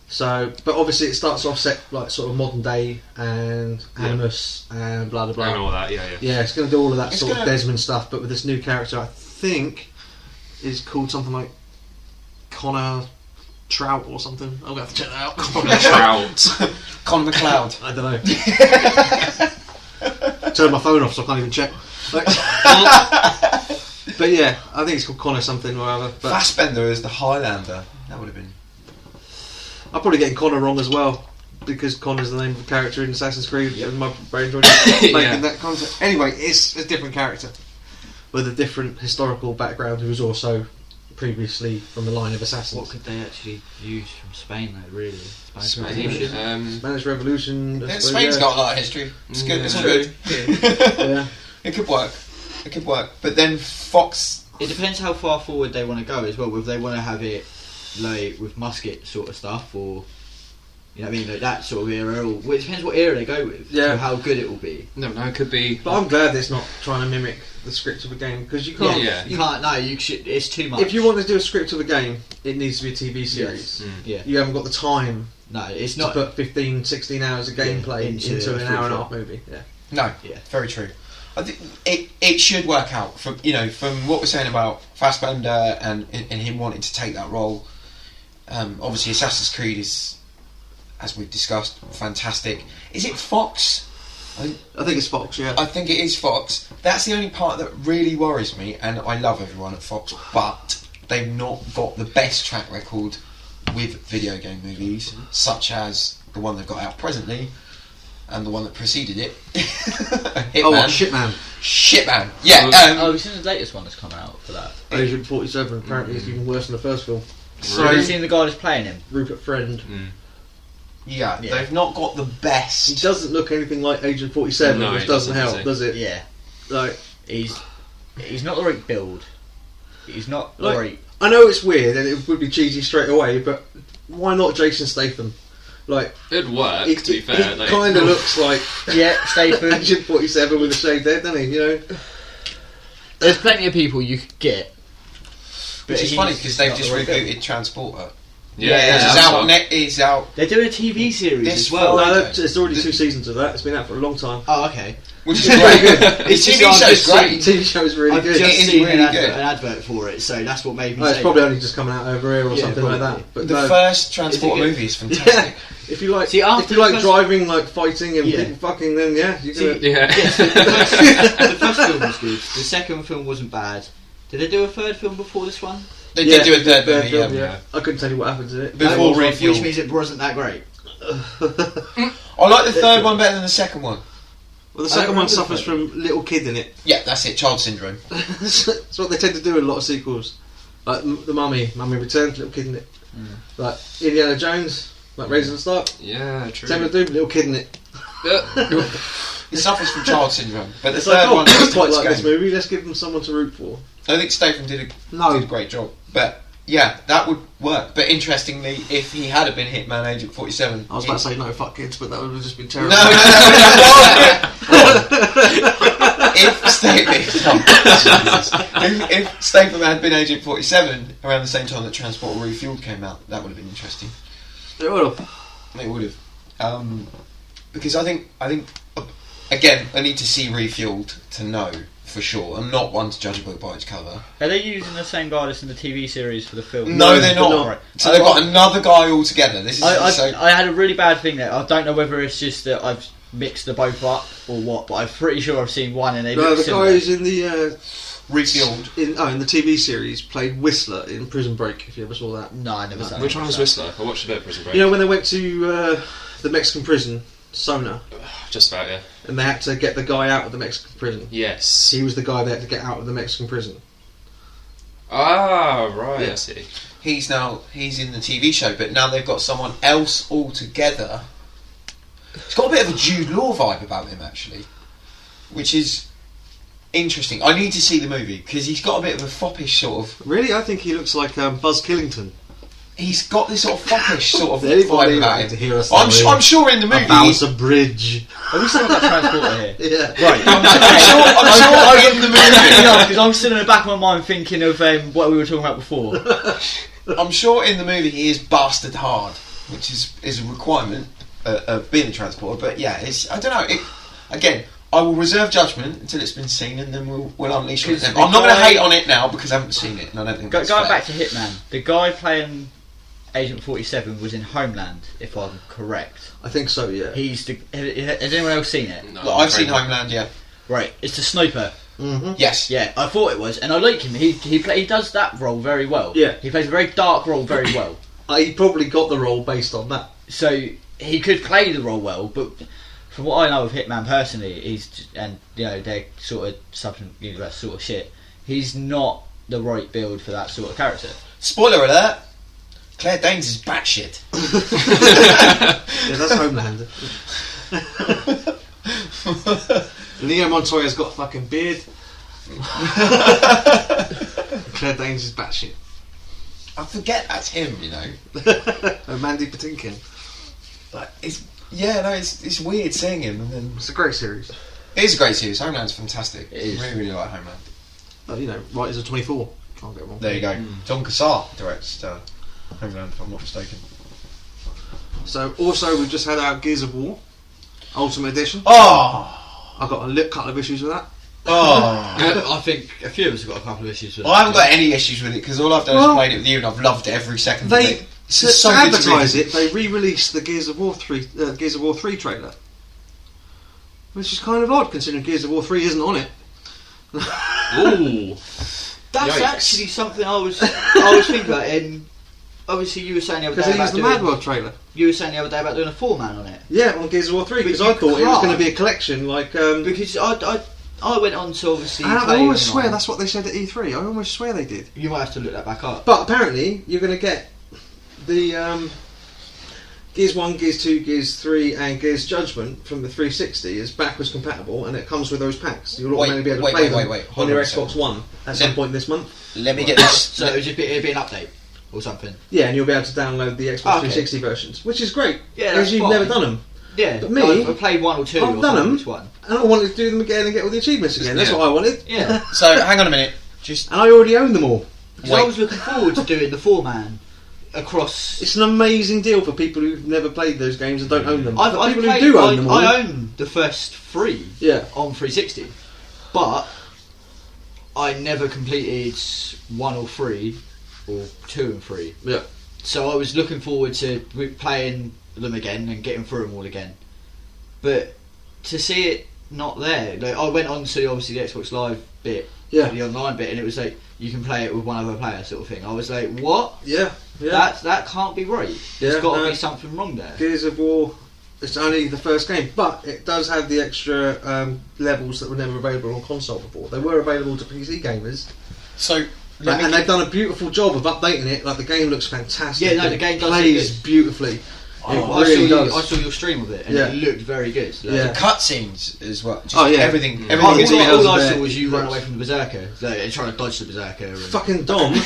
So, but obviously it starts off set like sort of modern day and Animus and blah blah blah. And all that. Yeah. Yeah, it's going to do all of that It's sort of gonna- Desmond stuff, but with this new character, I think is called something like Connor Trout or something. I'm going to have to check that out. Trout. Conor McLeod. I don't know. Turn my phone off so I can't even check. Like, But yeah, I think it's called Connor something or other. But Fassbender is the Highlander. That would have been. I'm probably getting Connor wrong as well, because Connor's the name of the character in Assassin's Creed, and my brain's already making that concept. Anyway, it's a different character with a different historical background, who was also previously from the line of assassins. What could they actually use from Spain, though? Really, Spain. Spanish Revolution. I suppose, Spain's yeah. got a lot of history. It's good. It's all True. good. Yeah. It could work. It could work. But then Fox. It depends how far forward they want to go as well. Whether they want to have it like with musket sort of stuff, or you know what I mean, like that sort of era. Or well, it depends what era they go with. Yeah. So how good it will be. No, it could be. But I'm glad it's not trying to mimic the script of a game, because you can't. Yeah. You can't. No, you should. It's too much. If you want to do a script of a game, it needs to be a TV series. Yeah. You haven't got the time No, it's to not. put 15, 16 hours of gameplay into into a an hour and a full half movie. Yeah. No. Yeah. Very true. I think it should work out from what we're saying about Fassbender and him wanting to take that role. Obviously, Assassin's Creed is, as we've discussed, fantastic. Is it Fox? I think it's Fox, yeah. I think it is Fox. That's the only part that really worries me, and I love everyone at Fox, but they've not got the best track record with video game movies, such as the one they've got out presently, and the one that preceded it. Hitman. Oh, Shitman. Shitman. Yeah. Oh, we've seen the latest one that's come out for that. Agent 47 apparently is even worse than the first film. So Have you seen the guy that's playing him? Rupert Friend. yeah, Yeah. they've not got the He best. doesn't look anything like Agent 47, No, which he doesn't doesn't, help, does does it? Yeah. Like, He's not the right build. He's not the Like- right. I know it's weird and it would be cheesy straight away, but why not Jason Statham? Like, It'd work, he to be fair. Like, kind of looks like Yeah, Statham. Agent 47 with a shaved head, doesn't he? You know? There's plenty of people you could get. Which is he's funny because they've not just the right build. rebooted Transporter. Yeah, Which is that's out. what- Is out. They're doing a TV series This as well. Friday. No, it's already 2 seasons of that. It's been out for a long time. Oh, okay. Which is great. It's His just TV I've show's just great. The TV show is really I've good. just It is seen really an good. advert for it, so that's what made me Oh, it's say probably that. only just coming out over here or Yeah, something like probably. that. But The no. first Transporter Is it good? movie is fantastic. Yeah, if you like, See, after if you like the first- driving, like fighting and Yeah. people fucking, then yeah, you See, can. yeah. The first film was good. The second film wasn't bad. Did they do a third film before this one? They did do a third movie. film, Yeah. I couldn't tell you what happens in it. Before No, Refuel. which means it wasn't that great. I like the third one better than the second one. Well, the I don't second one remember the suffers third from little kid in it. Yeah, that's it. Child syndrome. That's what they tend to do in a lot of sequels. Like the Mummy Returns, little kid in it. Like Indiana Jones, like Raising the Stark. Yeah, true. Same with Doom, little kid in it. It suffers from child syndrome. But the It's like, third oh, one I is quite its like this game. movie. Let's give them someone to root for. I think Statham did No. a great job. But yeah, that would work. But interestingly, if he had been Hitman Agent 47, I was about to say no, fuck kids, but that would have just been no, terrible. if Statham had been Agent 47 around the same time that Transporter Refueled came out, that would have been interesting. It would have. It would have, because I think again, I need to see Refueled to know for sure. I'm not one to judge a book by its cover. Are they using the same guy that's in the TV series for the film? No, they're not. Right. So they've got another guy altogether. This is I had a really bad thing there. I don't know whether it's just that I've mixed the both up or what, but I'm pretty sure I've seen one and they No, look the similar. guy who's in the Refueled. in the TV series played Whistler in Prison Break. If you ever saw that. No, I never saw Which one was Whistler? I watched a bit of Prison Break. You know when they went to the Mexican prison, Sona, Just about, yeah. and they had to get the guy out of the Mexican prison. Yes. He was the guy they had to get out of the Mexican prison. Ah, right, Yeah. I see. He's in the TV show, but now they've got someone else altogether. It's got a bit of a Jude Law vibe about him, actually, which is interesting. I need to see the movie because he's got a bit of a foppish sort of. Really, I think he looks like Buzz Killington. He's got this sort of foppish sort of Anybody vibe about like him. to hear us? I'm sure in the movie. about a bridge. Are we still about Transporter here? Yeah. Right. I'm sure in the movie. Because I'm still in the back of my mind thinking of what we were talking about before. I'm sure in the movie he is bastard hard, which is a requirement of being a transporter. But yeah, I don't know. Again, I will reserve judgment until it's been seen, and then we'll unleash on it. Because I'm not going to the guy- hate on it now because I haven't seen it, and I don't think that's Going fair. back to Hitman, the guy playing Agent 47 was in Homeland, if I'm correct. I think so. Yeah. Has anyone else seen it? No, Look, I've I'm seen afraid Homeland, yeah. Right, it's the sniper. Mm-hmm. Yes. Yeah, I thought it was, and I like him. He does that role very well. Yeah. He plays a very dark role very well. He probably got the role based on that. So he could play the role well, but from what I know of Hitman personally, they're sort of Substance Universe sort of shit. He's not the right build for that sort of character. Spoiler alert. Claire Danes is batshit. Yeah, that's Homelander. Leo Montoya's got a fucking beard. Claire Danes is batshit. I forget that's him, you know. Mandy Patinkin. Like, it's weird seeing him. And then It's a great series. it is a great series. Homeland's fantastic. It is. I really, really like Homeland. Writers of 24. Can't get wrong. There you go. John Cassar directs Homeland, if I'm not mistaken. So, also, we've just had our Gears of War Ultimate Edition. Oh! I've got a couple of issues with that. Oh! I think a few of us have got a couple of issues with I haven't got any issues with it because all I've done is played it with you and I've loved every second of it. To advertise it, they re-released the Gears of War 3 trailer, which is kind of odd considering Gears of War 3 isn't on it. Ooh. That's Yikes. actually something I was thinking about. Obviously, you were saying the other day Because they about used the Mad World trailer. You were saying the other day about doing a 4-man on it. Yeah, on Gears of War 3, because But I you thought it was can't. going to be a collection like... Because I went on to obviously. I play always swear online. that's what they said at E3. I almost swear they did. You might have to look that back up. But apparently, you're going to get the Gears 1, Gears 2, Gears 3 and Gears Judgment from the 360 is backwards compatible, and it comes with those packs. You'll automatically be able to play them on Hold your on a Xbox second. One at some point this month. Let me get this. So it'd be an update or something. Yeah, and you'll be able to download the Xbox 360 versions, which is great, Yeah, because that's you've fine. never done them. Yeah, But me, I played 1 or 2. I've or done something, them. Which one? And I wanted to do them again and get all the achievements again. That's Yeah. what I wanted. Yeah. So, hang on a minute. Just And I already own them all. Because I was looking forward to doing the 4-man across. It's an amazing deal for people who've never played those games and don't own them. I've But people played, who do own them all, I own the first 3 yeah. on 360, but I never completed 1 or 3 or 2 and 3. Yeah. So I was looking forward to playing them again and getting through them all again. But to see it not there, like I went on to obviously the Xbox Live bit, Yeah. the online bit, and it was like you can play it with one other player sort of thing. I was like, what? Yeah. Yeah. That can't be right. Yeah, There's got to no. be something wrong there. Gears of War, it's only the first game, but it does have the extra levels that were never available on console before. They were available to PC gamers, so. and they've done a beautiful job of updating it. Like the game looks fantastic. Yeah, no, It the game does plays look good. beautifully. I really does. saw your stream of it, and Yeah. it looked very good. Like, Yeah. The cutscenes as well. Just Oh, yeah. Everything. All, Everything is all I there. saw was you run away from the berserker, and trying to dodge the berserker. And Fucking Dom. we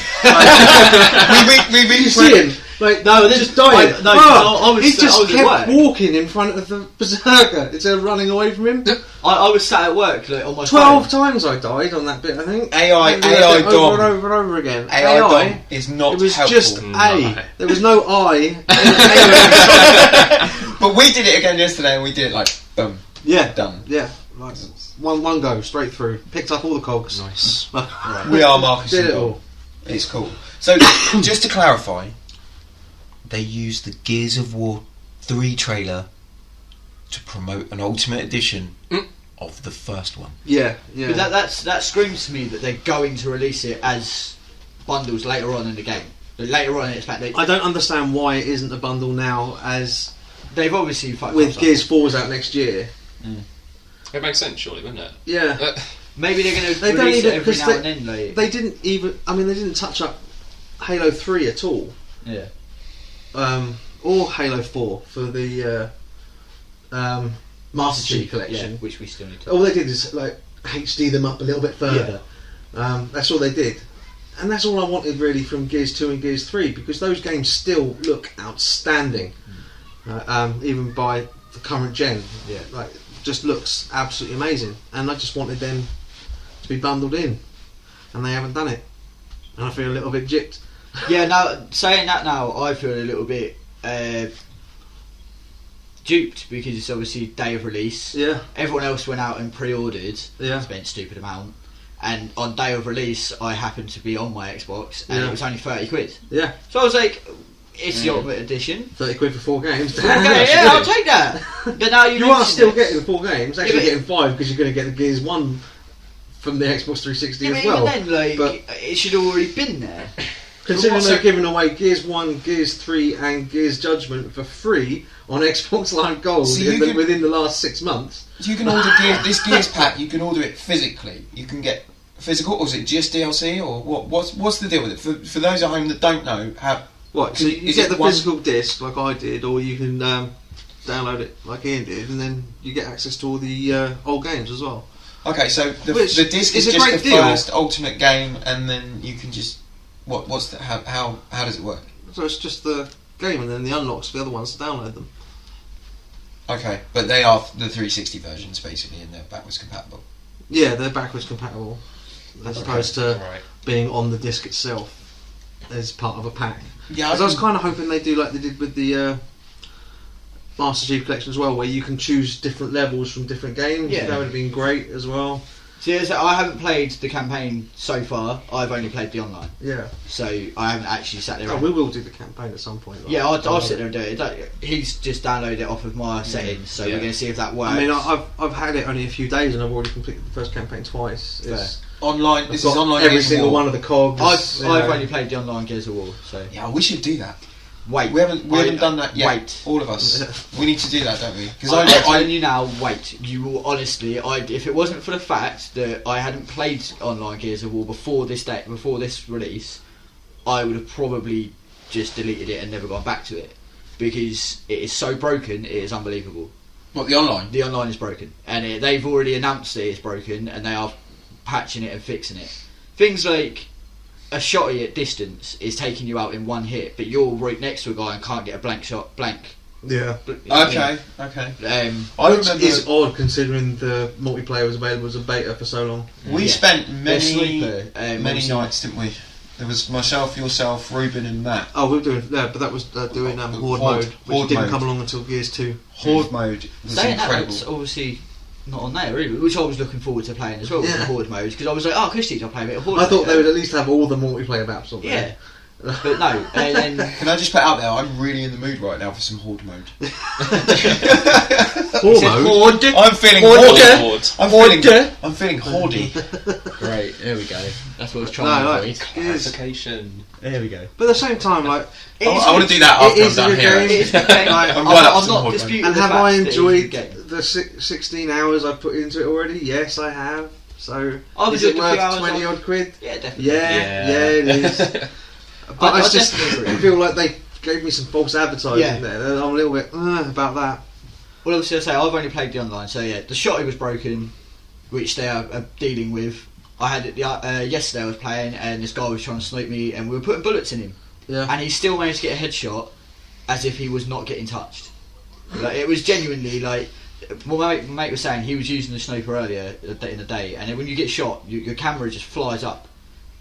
Did you see him? Like, No, this- just dying. I was- he just I was at kept work. walking in front of the berserker instead of running away from him. I was sat at work like, on my 12 phone. times I died on that bit, I think. AI over Dom. and over and over again. AI Dom is not It was helpful. just No. A. There was no I. But we did it again yesterday, and we did it like boom, Yeah, done. yeah. Like, one go straight through. Picked up all the cogs. Nice. We are Marcus Did and it Dom. all. It's cool. So, just to clarify, they used the Gears of War 3 trailer to promote an Ultimate Edition of the first one. Yeah, yeah. But that screams to me that they're going to release it as bundles later on in the game. Later on, it's like I don't understand why it isn't a bundle now, as they've obviously fucked with up Gears 4's out next year. It makes sense, surely, wouldn't it? Yeah. Maybe they're going to They don't release even- it every because now and then. Like, They didn't even. I mean, they didn't touch up Halo 3 at all. yeah. Or Halo 4 for the Master Chief Collection. Yeah, which we still need to. All they did is like HD them up a little bit further. That's all they did, and that's all I wanted really from Gears 2 and Gears 3, because those games still look outstanding, even by the current gen. Yeah. Like, just looks absolutely amazing, and I just wanted them to be bundled in, and they haven't done it, and I feel a little bit gypped. Yeah, now saying that now, I feel a little bit duped because it's obviously day of release. Yeah, Everyone else went out and pre-ordered, yeah, spent a stupid amount, and on day of release, I happened to be on my Xbox, and Yeah. it was only 30 quid. yeah. So I was like, it's the Ultimate Edition. 30 quid for 4 games. Okay, yeah, I'll take that. But now You are mention still it. getting the 4 games. Actually, Yeah, but- getting 5 because you're going to get the Gears 1 from the Xbox 360 Yeah, as but well. even then, but it should have already been there. considering what's they're the- giving away Gears 1, Gears 3 and Gears Judgment for free on Xbox Live Gold So you can- within the last 6 months. You can order this Gears pack. You can order it physically. You can get physical, or is it just DLC, or what? What's the deal with it? For those at home that don't know, how What? So you Is get it the one- physical disc like I did, or you can download it like Ian did, and then you get access to all the old games as well. okay, so the Which disc is is a just great the deal. first Ultimate game, and then you can just what's the how does it work? So it's just the game, and then the unlocks for the other ones to download them. Okay, but they are the 360 versions basically, and they're backwards compatible. Yeah, they're backwards compatible, as opposed to Right. being on the disc itself as part of a pack. Yeah, Because I was kind of hoping they do like they did with the Master Chief Collection as well, where you can choose different levels from different games. Yeah. That would have been great as well. See, so I haven't played the campaign so far. I've only played the online, Yeah. so I haven't actually sat there. Oh, and- we will do the campaign at some point. Like, Yeah, I'll sit there and do it. He's just downloaded it off of my settings, so Yeah. we're going to see if that works. I mean, I've had it only a few days, and I've already completed the first campaign twice. It's, online. I've This is got online. every Gears of single War. one of the cogs. I've only played the online Gears of War, so Yeah, we should do that. wait. We haven't done that yet. Wait. All of us. We need to do that, don't we? Because I'm I telling you now, wait. You will honestly, if it wasn't for the fact that I hadn't played online Gears of War before this release, I would have probably just deleted it and never gone back to it, because it is so broken. It is unbelievable. what the online? The online is broken, and they've already announced that it's broken, and they are patching it and fixing it. Things like a shotty at distance is taking you out in one hit, but you're right next to a guy and can't get a blank. Yeah. Okay. I Which remember is odd considering the multiplayer was available as a beta for so long. we Yeah. spent They're many sleeper, many obviously. nights, didn't we? There was myself, yourself, Ruben, and Matt. Oh, we were doing but that was doing Horde Horde- mode, which Horde didn't mode. come along until Gears 2. Horde mode was Saying that, incredible. that's obviously not on there either, which I was looking forward to playing as well with Yeah. the Horde mode, because I was like, oh, Christy, I'll play a bit of Horde I mode. thought they would at least have all the multiplayer maps on Yeah, there. but no, and then Can I just put out there? I'm really in the mood right now for some Horde mode. Horde mode? I'm feeling Horde. Horde. I'm feeling Horde. great, there we go. That's what I was No, trying to like, avoid. Gears. Clarification. There we go. But at the same time, like, It is I want to do that It after I'm is a done good here. game. It is a good game. Like, I'm right up I'm to not Horde mode. disputing and the have fact I that it's a good enjoyed game. the 16 hours I've put into it already? Yes, I have. So, I've is it enjoyed the few worth hours 20 odd quid? Yeah, definitely. Yeah, it is. But I it's just, definitely I agree. feel like they gave me some false advertising Yeah. there. I'm a little bit about that. Well, obviously, I say I've only played the online, so yeah, the shotty was broken, which they are dealing with. I had it yesterday. I was playing, and this guy was trying to snipe me, and we were putting bullets in him, Yeah. and he still managed to get a headshot, as if he was not getting touched. Like, it was genuinely like. My mate was saying he was using the sniper earlier in the day, and when you get shot, your camera just flies up.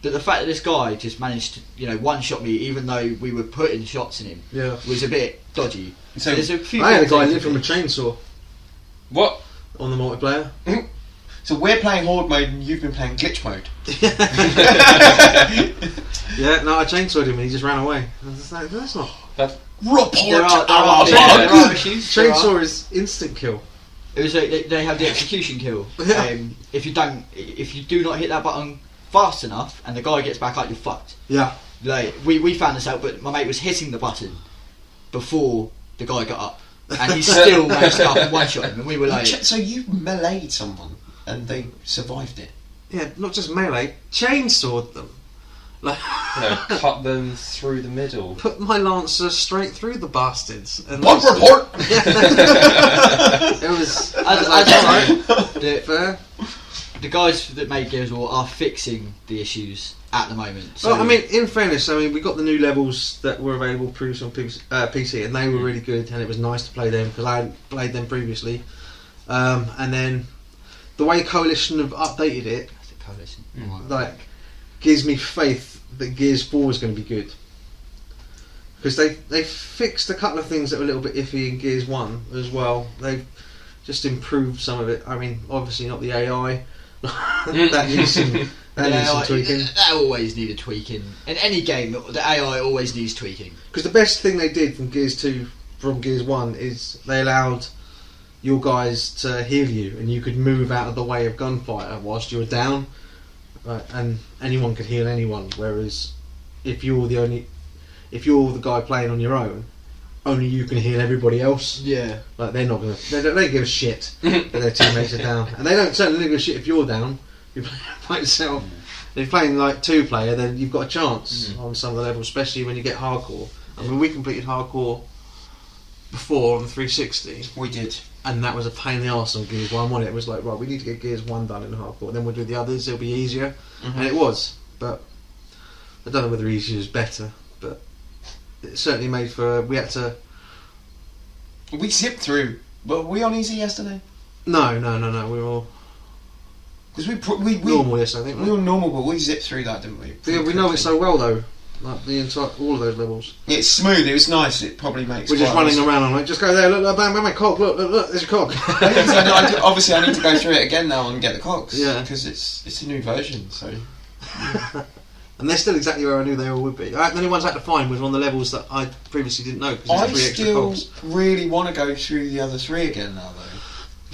But the fact that this guy just managed to, one-shot me, even though we were putting shots in him, Yeah. was a bit dodgy. So There's a few I had a things guy they live could from a do. chainsaw What? on the multiplayer. So we're playing Horde mode and you've been playing glitch mode. Yeah, no, I chainsawed him and he just ran away. I was just like, that's not. Report There are our issues. there are. Chainsaw is instant kill. It was they have the execution kill. Yeah. If you do not hit that button fast enough, and the guy gets back up, you're fucked. Yeah. Like we found this out, but my mate was hitting the button before the guy got up, and he still managed to up and one shot him, and we were like, So you meleeed someone and they survived it. Yeah, not just melee, chainsawed them. Like, Cut them through the middle. put my lancer straight through the bastards. And One report. It was. the guys that made Gears of War are fixing the issues at the moment. So Well, I mean, in fairness, we got the new levels that were available previously on PC, and they were really good, and it was nice to play them because I hadn't played them previously. And then the way Coalition have updated it, Coalition. like, gives me faith that Gears 4 is going to be good. Because they fixed a couple of things that were a little bit iffy in Gears 1 as well. They've just improved some of it. I mean, obviously not the AI. that needs some tweaking. That always needed tweaking. In any game, the AI always needs tweaking. Because the best thing they did from Gears 2, from Gears 1, is they allowed your guys to heal you, and you could move out of the way of gunfire whilst you were down, and anyone could heal anyone. Whereas if you're the guy playing on your own, only you can heal everybody else. Yeah. Like they're not gonna. They don't give a shit that their teammates are down, and they certainly don't give a shit if you're down. You play by yourself. If you're playing like 2-player, then you've got a chance on some of the levels, especially when you get hardcore. I mean, we completed hardcore before on the 360. We did. And that was a pain in the arse on Gears 1, wasn't it? It was like, right, we need to get Gears 1 done in hardcore, then we'll do the others, it'll be easier. And it was, but I don't know whether easier is better, but it certainly made for, we zipped through. Were we on easy yesterday? No, we were all Because we normal yesterday, I think. we were normal, but we zipped through that, didn't we? Yeah, we know it so well though. Like all of those levels. It's smooth. It was nice. It probably makes. We're just running around. I'm like, just go there. Look, bam, bam, cock. Look, there's your cock. Obviously, I need to go through it again now and get the cocks. Yeah. Because it's a new version. So. And they're still exactly where I knew they all would be. The only ones I had to find was on the levels that I previously didn't know. I still really want to go through the other 3 again now, though.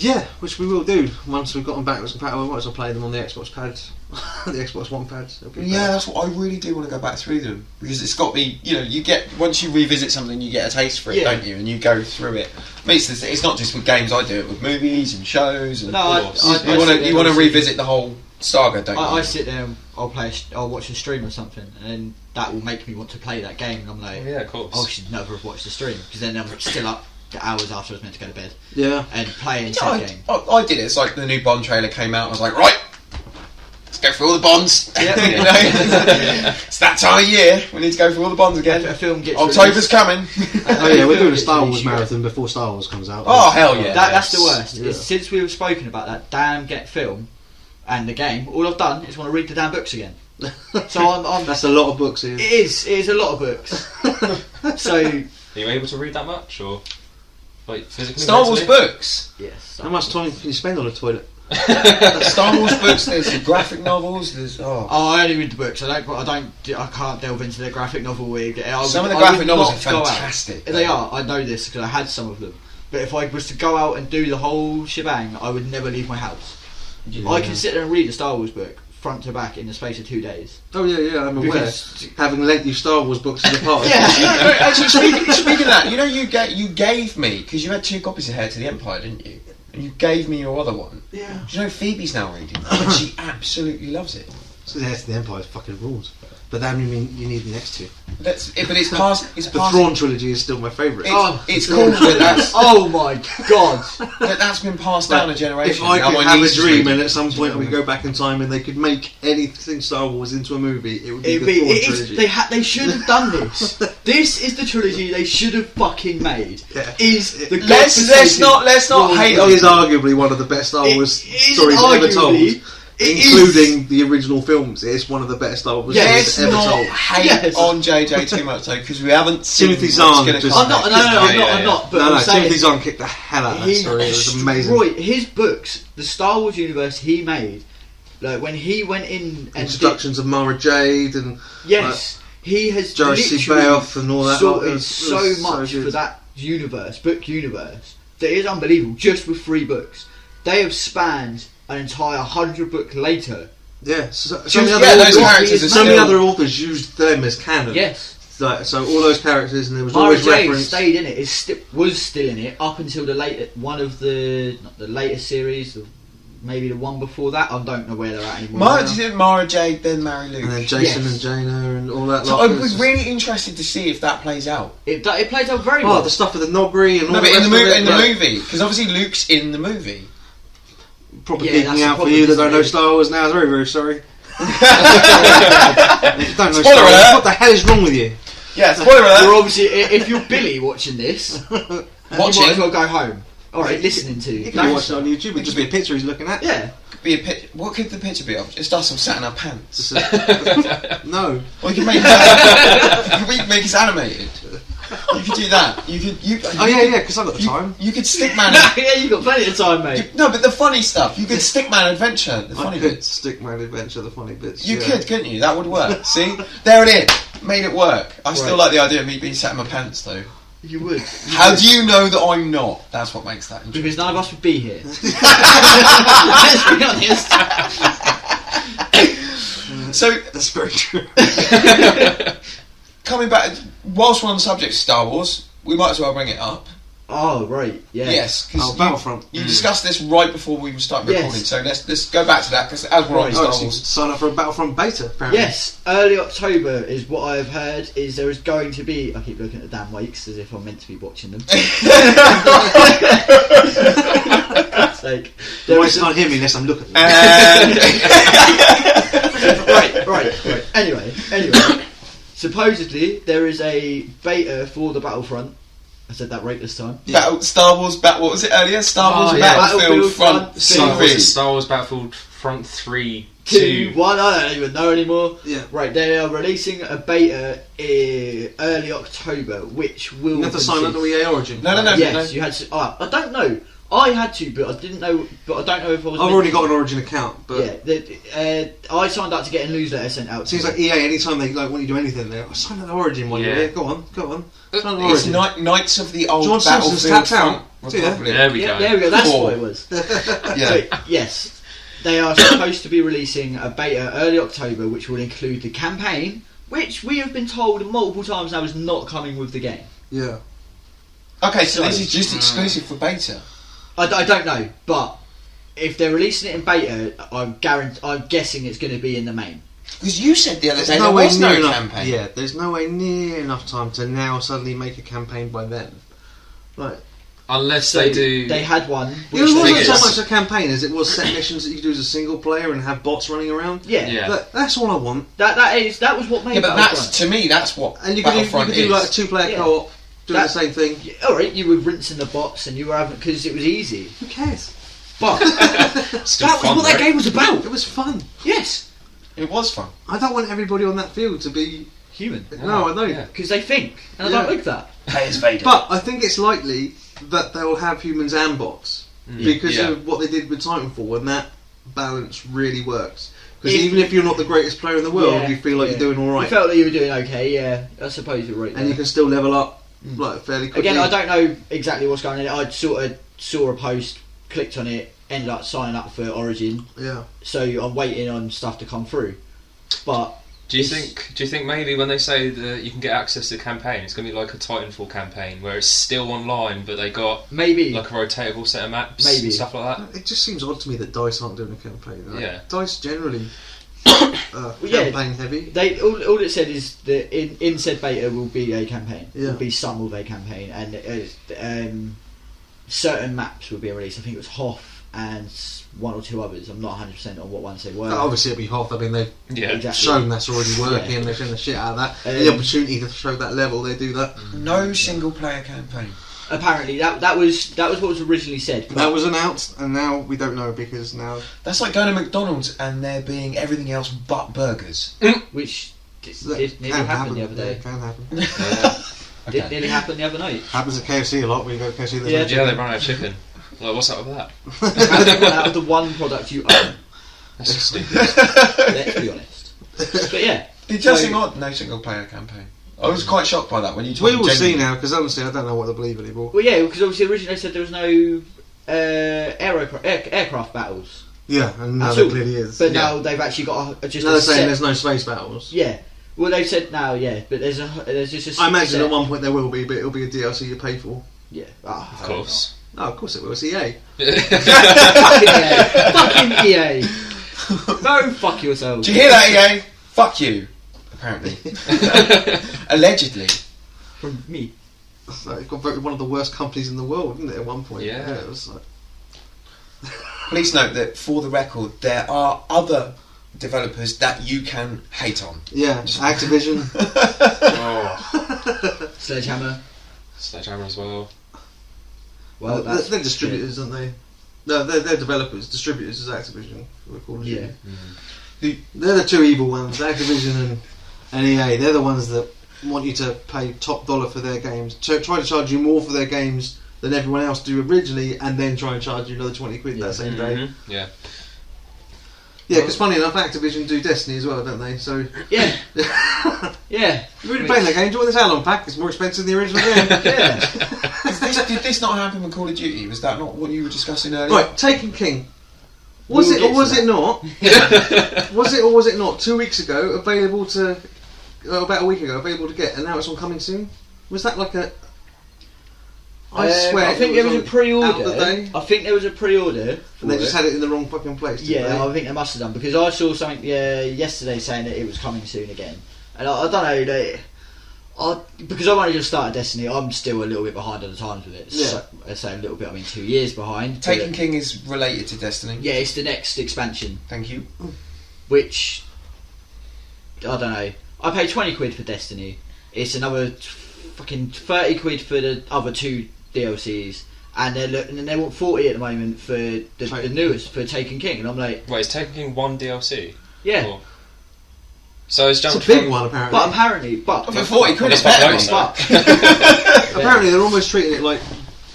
Yeah, which we will do once we've got them back. I might as well play them on the Xbox pads, the Xbox One pads. Yeah, that's what I really do want to go back through them, because it's got me. You get once you revisit something, you get a taste for it, don't you? And you go through it. I mean, it's not just with games. I do it with movies and shows. And you want to revisit the whole saga, don't you? I sit there and I'll watch a stream or something, and then that will make me want to play that game. And I'm like, yeah, of course. I should never have watched the stream, because then I'm still up hours after I was meant to go to bed. Yeah. And playing said game. I did it. It's like the new Bond trailer came out. I was like, right, let's go through all the Bonds. Yeah. It's that time of year. We need to go through all the Bonds again. A film gets October's coming. Oh yeah, we're doing a Star Wars marathon before Star Wars comes out. Oh hell yeah! That's the worst. Yeah. Since we've spoken about that damn film and the game, all I've done is want to read the damn books again. So I'm That's a lot of books. Ian. It is a lot of books. So are you able to read that much, or like physically? Star Wars books. Yes. How much time can you spend on a toilet? Star Wars books. There's the graphic novels. There's I only read the books. I can't delve into the graphic novel where some of the graphic novels are fantastic. They are. I know this because I had some of them. But if I was to go out and do the whole shebang, I would never leave my house. Yeah. I can sit there and read a Star Wars book front to back in the space of 2 days. Oh yeah, I'm aware. Because- Having lent you Star Wars books in the past. No, actually, speaking of that, you gave me, because you had 2 copies of Heir to the Empire, didn't you? And you gave me your other one. Yeah. Do you know Phoebe's now reading it, and she absolutely loves it. So the the Empire's fucking rules. But then you mean you need the next 2. But it's past. It's The past. Thrawn trilogy is still my favourite. It's cool that that's Oh my god! that's been passed down a generation. If I Now could my have a niece is dream reading and it. at some point we go back in time and they could make anything Star Wars into a movie, it would be It'd the be, Thrawn it is, trilogy. they should have done this. This is the trilogy they should have fucking made. Yeah. Is the Let's not hate It on is arguably one of the best Star Wars It isn't stories ever told. arguably, it Including the original films. It's one of the best Star Wars Let's stories ever not told. hate Yes. on JJ too much though, because we haven't seen Timothy what's Zahn gonna just- come I'm not. No, next. I'm not. But No, I'm saying, Timothy Zahn kicked the hell out of that he story. It was amazing. destroyed his books. The Star Wars universe he made, like when he went in and Introductions of Mara Jade and yes, he has Josie literally Bayoff and all that. sorted It was so much good. for that book universe, that is unbelievable. Just with 3 books, they have spanned an entire 100-book later. Yeah, so Just- some of the yeah, other those characters are some of the still- other authors used them as canon. Yes. So all those characters, and there was Mara always Jade reference. stayed in it. Was still in it up until the not the latest series, maybe the one before that. I don't know where they're at anymore. Mara Jade, then Mary Luke. And then Jason Yes. and Jaina and all that. So lot. I was really interested to see if that plays out. It plays out very Oh, well. the stuff with the Nogri and all No, the but in the rest of it, movie, because obviously Luke's in the movie. proper Yeah, that's geeking the out for problem, you that isn't don't know it? Star Wars now. Very, very sorry. Don't know Spoiler Star Wars. alert. What the hell is wrong with you? Yeah, spoiler You're alert. obviously, if you're Billy watching this, you might as well go home. All right, listening to You you. can watch it on YouTube. It'd just be a picture he's looking at. Yeah. Be a what could the picture be of? Just us all sat in our pants. No. Or you could make we could make it animated. You could do that. You Oh yeah, because I've got the time. You could stickman. Yeah, you got plenty of time, mate. No, but the funny stuff. You could stickman adventure. The funny I could bits. stick my adventure, the funny bits. You yeah. could, couldn't you? That would work. See, there it is. Made it work. I still Right. like the idea of me being sat in my pants though. You would. How do you know that I'm not? That's what makes that interesting. Because none of us would be here. Let's be honest. So That's very true. coming back, whilst we're on the subject of Star Wars, we might as well bring it up. Oh, right, yeah. Yes, because Battlefront. you discussed this right before we started Yes. recording. So let's go back to that, because as we're on Right. Star So you Wars, sign up for a Battlefront beta, apparently. Yes, early October is what I've heard, is there is going to be... I keep looking at the damn wakes as if I'm meant to be watching them. For God's sake. The There voice is a- can't hear me unless I'm looking. right. Anyway. Supposedly, there is a beta for the Battlefront. I said that right this time. Star Wars, what was it earlier? Star Wars yeah. Battlefield Front Star Wars, CV. Star Wars Battlefield Front 3, 2, 2. 1, I don't even know anymore. Yeah. Right, they are releasing a beta in early October, which will... You have to sign up to EA Origin. No. Yes, you had to... I don't know. I had to, but I didn't know... But I don't know if I was... I've already got an Origin account, but I signed up to get a newsletter sent out it to seems me. like EA, anytime they want you to do anything, they're sign up to Origin one Yeah. year. Go on. Sign up to It's Origin. Knights of the Old John Simpson's Battlefield tapped Front out. See ya. Republic. There we Yeah, go. there we go, that's Cool. what it was. Yeah. Wait, yes. They are supposed to be releasing a beta early October, which will include the campaign, which we have been told multiple times now is not coming with the game. Yeah. Okay, so this So- is just exclusive for beta. I don't know, but if they're releasing it in beta, I'm guessing it's going to be in the main. Because you said the other There's day no there way was no near enough. campaign. Yeah, there's no way near enough time to now suddenly make a campaign by then. Like, Unless So they do. They had one. it Which wasn't they, so is- much a campaign as it was set missions that you could do as a single player and have bots running around. yeah, But that's all I want. that was what made Yeah, but Battlefront. that's, to me, that's what And you could Battlefront do is. like a two-player Yeah. co-op, doing That- the same thing. Alright, you were rinsing the bots and you were having because it was easy. Who cares? But Still that was fun, what that right? game was about. It was fun. Yes, It was fun. I don't want everybody on that field to be. human. No, I know. Yeah. Because they think, and Yeah. I don't like that. Hey, it's Vader. But I think it's likely that they'll have humans and bots because Yeah. of what they did with Titanfall, and that balance really works. Because If- even if you're not the greatest player in the world, you feel like you're doing all I right, felt that you were doing okay. Yeah, I suppose you're right. and there. you can still level up like fairly quickly. Again, I don't know exactly what's going on. I sort of saw a post, clicked on it, ended up signing up for Origin. Yeah. So I'm waiting on stuff to come through. But Do you It's- think maybe when they say that you can get access to the campaign, it's going to be like a Titanfall campaign where it's still online, but they got maybe like a rotatable set of maps Maybe. and stuff like that? It just seems odd to me that DICE aren't doing a campaign. Like, Yeah. DICE generally yeah. campaign heavy. they all it said is that in said beta will be a campaign. Yeah. Will be some of a campaign, and certain maps will be released. I think it was Hoth and one or two others. I'm not 100% on what ones they were. Obviously, it'll be Hoth. I mean, they've Yeah. Exactly. shown that's already working. Yeah. They've shown the shit out of that. The opportunity to show that level, they do that. No single player campaign. Apparently, that was what was originally said. That was announced, and now we don't know because now That's like going to McDonald's and there being everything else but burgers. which that did nearly can happen the happen. other Yeah, day. it can happen. Did nearly happen the other night. Happens at KFC a lot. We go to KFC. there's Yeah. no Yeah, chicken. they run out of chicken. Like, what's up with that? How do you run out of the one product you own? That's just stupid. Let's be honest. But yeah, It does So- seem odd, no single player campaign. I was quite shocked by that when you told We me will see genuinely. now because honestly, I don't know what to believe anymore. well, yeah, because obviously originally they said there was no aircraft battles, Yeah, and now At there all. clearly is. but Yeah. now they've actually got just Now a they're saying set. there's no space battles. Yeah, well they've said now, yeah, but there's just a I imagine set. at one point there will be, but it'll be a DLC you pay for. Yeah, Of course. Oh, of course it will. It's EA. Fucking EA. Go fuck yourselves. Do you hear that, EA? Fuck you. Apparently. Allegedly. From me. Like, it got voted one of the worst companies in the world, didn't it? At one point. Yeah. It was like, Please note that, for the record, there are other developers that you can hate on. yeah, Activision. Oh, Sledgehammer. Sledgehammer as well. Well, that's they're distributors, aren't they? No, they're developers. Distributors is Activision. We're calling Yeah. it. They're the two evil ones, Activision and EA. They're the ones that want you to pay top dollar for their games. Try to charge you more for their games than everyone else do originally, and then try and charge you another 20 quid that same day. Mhm. Yeah. Yeah, because funny enough, Activision do Destiny as well, don't they? So Yeah. Yeah. you're really playing that game. Enjoy this add-on pack. It's more expensive than the original game. Yeah. Did this not happen with Call of Duty? Was that not what you were discussing earlier? Right, Taken King. Was it or was it not? Was it or was it not? 2 weeks ago, available to about a week ago, available to get, and now it's on coming soon. Was that like a? I swear. I think it there was a on pre-order. out the day, I think there was a pre-order. and they just had it in the wrong fucking place. Didn't Yeah, they? I think they must have done because I saw something yesterday saying that it was coming soon again, and I don't know. Because I've only just started Destiny, I'm still a little bit behind on the times with it. Yeah. So, I say a little bit. I mean, 2 years behind. Taken but, King is related to Destiny. Yeah, it's the next expansion, Thank you. which I don't know. I paid 20 quid for Destiny. It's another fucking 30 quid for the other 2 DLCs, and they want 40 at the moment for the newest for Taken King, and I'm like, Wait, is Taken King 1 DLC? yeah. Or- So it's It's jumped a big from... one apparently. But apparently, For 40 quid, it's That's better. what I Apparently, they're almost treating it like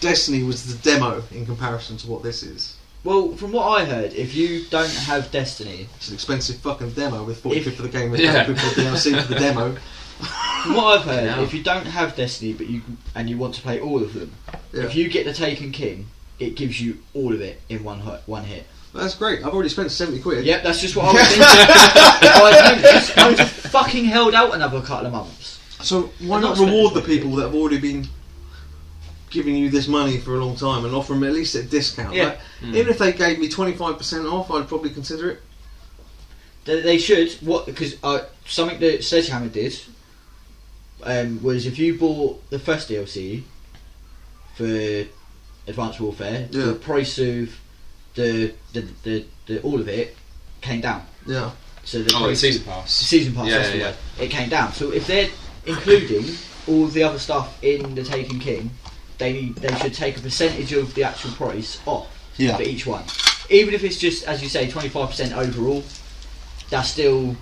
Destiny was the demo in comparison to what this is. well, from what I heard, if you don't have Destiny, It's an expensive fucking demo with 40 If- quid for the game with Yeah. 30 quid for the DLC for the demo. from what I've heard, Yeah. if you don't have Destiny but you want to play all of them, Yeah. if you get the Taken King, it gives you all of it in one hit. That's great. I've already spent 70 quid. Yep, that's just what I was thinking. If I'd known this, I would have fucking held out another couple of months. So why And not not reward the spend people that have already been giving you this money for a long time and offer them at least a discount? Yeah. Like, even if they gave me 25% off, I'd probably consider it. They should, because something that Sledgehammer did was if you bought the first DLC for Advanced Warfare, Yeah. the price of the all of it came down. Yeah. So the Oh, the price season pass. the season pass, Yeah, that's the yeah, word. It came down. So if they're including all the other stuff in the Taken King, they should take a percentage of the actual price off Yeah. for each one. Even if it's just, as you say, 25% overall, that's still.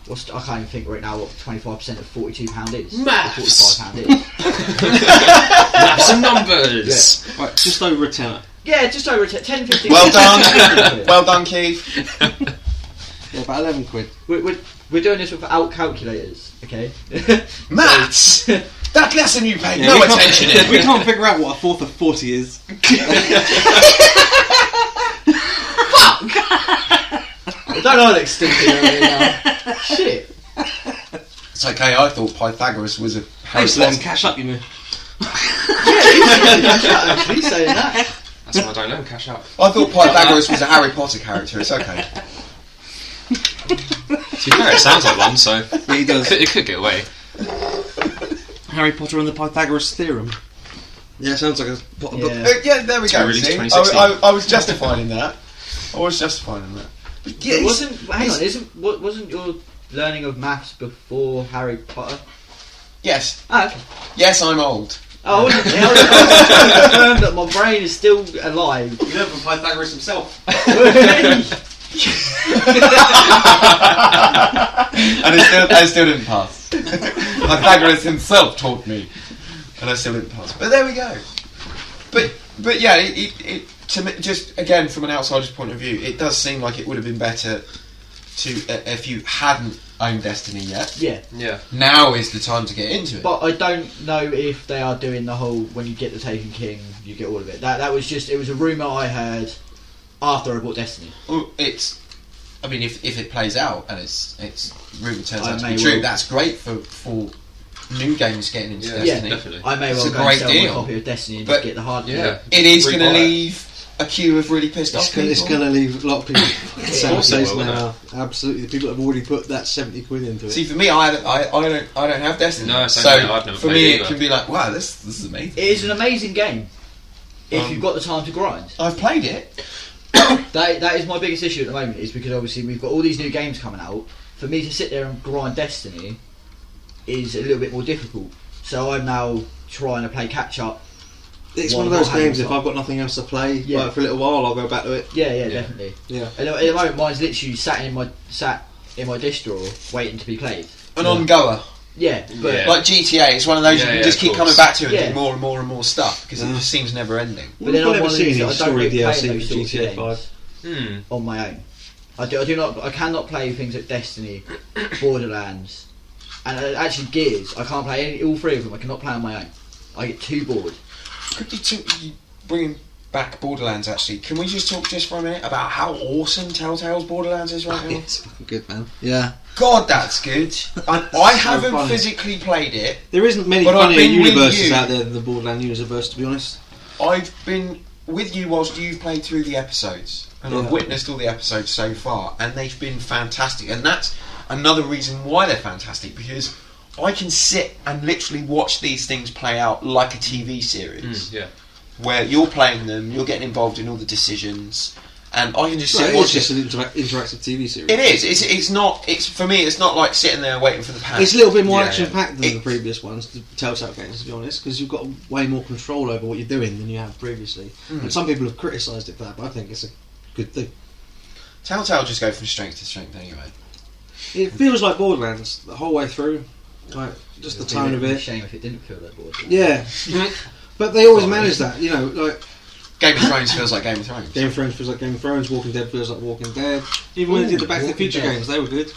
I can't even think right now what 25% of £42 is. Maths. Or £45 is. Maths and numbers! Right, just over a tenner. Yeah, just over 10, 15. Well done. Well done, Keith. Yeah, about 11 quid. We're doing this without calculators, okay? Maths! That lesson you paid Yeah, no we can't- attention in. We can't figure out what a fourth of 40 is. Don't Alex thinking over here now. Shit. It's okay, I thought Pythagoras was a Harry Thanks for letting Potter. cash up, you know. Actually saying that. That's what I don't know, cash up. I thought Pythagoras was a Harry Potter character, it's okay. To be fair, it sounds like one, so Yeah, he does. it could get away. Harry Potter and the Pythagoras theorem. Yeah, sounds like a book. Yeah. Yeah, there we go. Released see? 2016. I was justifying that. I was justifying that. But yeah, But wasn't your learning of maths before Harry Potter? yes, Okay. yes, I'm old. Oh, I was confirmed that my brain is still alive. You learned from Pythagoras himself. And I still didn't pass. Pythagoras himself taught me, and I still didn't pass. But there we go. But yeah, it to me, just again from an outsider's point of view, it does seem like it would have been better to if you hadn't owned Destiny yet. Yeah, Yeah. Now is the time to get into it. but I don't know if they are doing the whole when you get the Taken King, you get all of it. That was just, it was a rumour I heard after I bought Destiny. Well, I mean, if it plays out and it's rumour turns I out to may be true, well- that's great for new games getting into Yeah, Destiny. definitely. I may It's well a go and great sell deal. my copy of Destiny and But- just get the hard. Yeah. It is going to Rebuy it. leave a queue of really pissed off people. It's going to leave a lot of people sad course it face will, now. Absolutely, the people that have already put that 70 quid into it. See, for me, I don't have Destiny. No, same so here, I've never for played me, either. it can be like, wow, this is amazing. It is an amazing game if Um, you've got the time to grind. I've played it. That is my biggest issue at the moment, is because obviously we've got all these new games coming out. For me to sit there and grind Destiny is a little bit more difficult. So I'm now trying to play catch up. It's Well, one of those not having games, if time. I've got nothing else to play, Yeah. like for a little while, I'll go back to it. Yeah, definitely. Yeah. At the moment, mine's literally sat in my disk drawer waiting to be played. An ongoer. Yeah, but Yeah. Like GTA, it's one of those Yeah, you can yeah, just of keep course. coming back to and Yeah. do more and more and more stuff because it just seems never ending. But then We've I'm never one of seen these any that I don't story really play DLC those for sorts of GTA games 5. on my own. I cannot play things like Destiny, Borderlands, and actually Gears. I can't play all three of them. I cannot play on my own. I get too bored. Could you bringing back Borderlands? Actually, can we just talk just for a minute about how awesome Telltale's Borderlands is right now? It's fucking good, man. Yeah. God, that's good. I haven't funny. physically played it. There isn't many But I've funnier been with universes you. out there than the Borderlands universe, to be honest. I've been with you whilst you've played through the episodes, and I've Yeah. witnessed all the episodes so far, and they've been fantastic. And that's another reason why they're fantastic, because I can sit and literally watch these things play out like a TV series, Yeah. where you're playing them, you're getting involved in all the decisions, and I can just sit So and it's watch just it. an interactive TV series. It is. It's not. It's for me. It's not like sitting there waiting for the pan. It's a little bit more Yeah, action-packed than It- the previous ones, the Telltale games, to be honest, because you've got way more control over what you're doing than you have previously. And some people have criticised it for that, but I think it's a good thing. Telltale just go from strength to strength anyway. It feels like Borderlands the whole way through, like just the It'd be tone of a it. shame if it didn't feel like Borderlands. Yeah, but they always Sorry. manage that, you know. Like Game of Thrones feels like Game of Thrones. Game of Thrones feels like Game of Thrones, Walking Dead feels like Walking Dead. Even when they did the Back to the Walking Future Dead. games, they were good.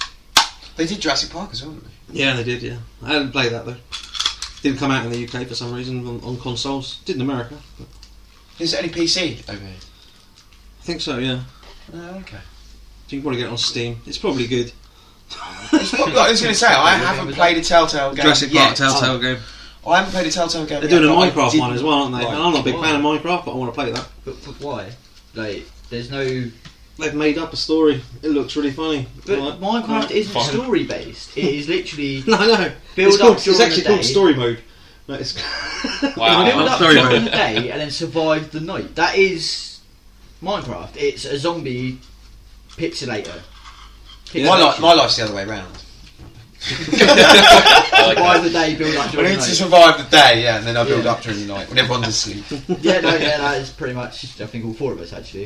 They did Jurassic Park as well, didn't they? Yeah, they did. Yeah, I hadn't played that though. Didn't come out in the UK for some reason on consoles. Did in America. But Is there any PC over here? I think so. Yeah, Oh, okay. you can probably get it on Steam. It's probably good. It's probably, I was going to say, I haven't played a Telltale game yet. Telltale game. I haven't played a Telltale game They're yet. doing a but I Minecraft did one as well, aren't they? like And I'm not a big Why? fan of Minecraft, but I want to play that. But why? Like, there's no. They've made up a story. It looks really funny. But Like- Minecraft isn't Fine. story based. It is literally No, no. build it's up called, during it's actually the called day. story mode. No, it's Wow. build up Story during mode. the day and then survive the night. That is Minecraft. It's a zombie pixelator. My life's the other way round. Survive the day, build up I during need the to night. survive the day, yeah, and then I build Yeah. up during the night when everyone's asleep. Yeah, that is pretty much. I think all four of us actually.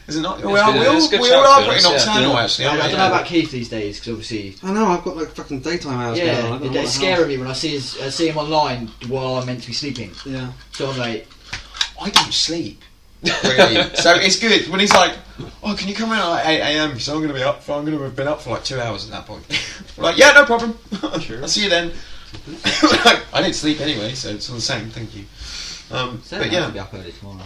Is it not? It's We all, good- we all, it's good we shout, all are to be pretty honest, yeah. nocturnal, Yeah. actually. I aren't don't we? know about Keith these days because obviously. I know, I've got like fucking daytime hours going on. I Yeah, don't know what it's the hell. scaring me when I see him online while I'm meant to be sleeping. Yeah. So I'm like, I don't sleep. Really. So it's good when he's like, "Oh, can you come around at like 8 a.m? So I'm going to be up. I'm going to have been up for like 2 hours at that point." We're like, yeah, no problem. Sure. I'll see you then. I didn't sleep anyway, so it's all the same. Thank you. But yeah, yeah, be up early tomorrow.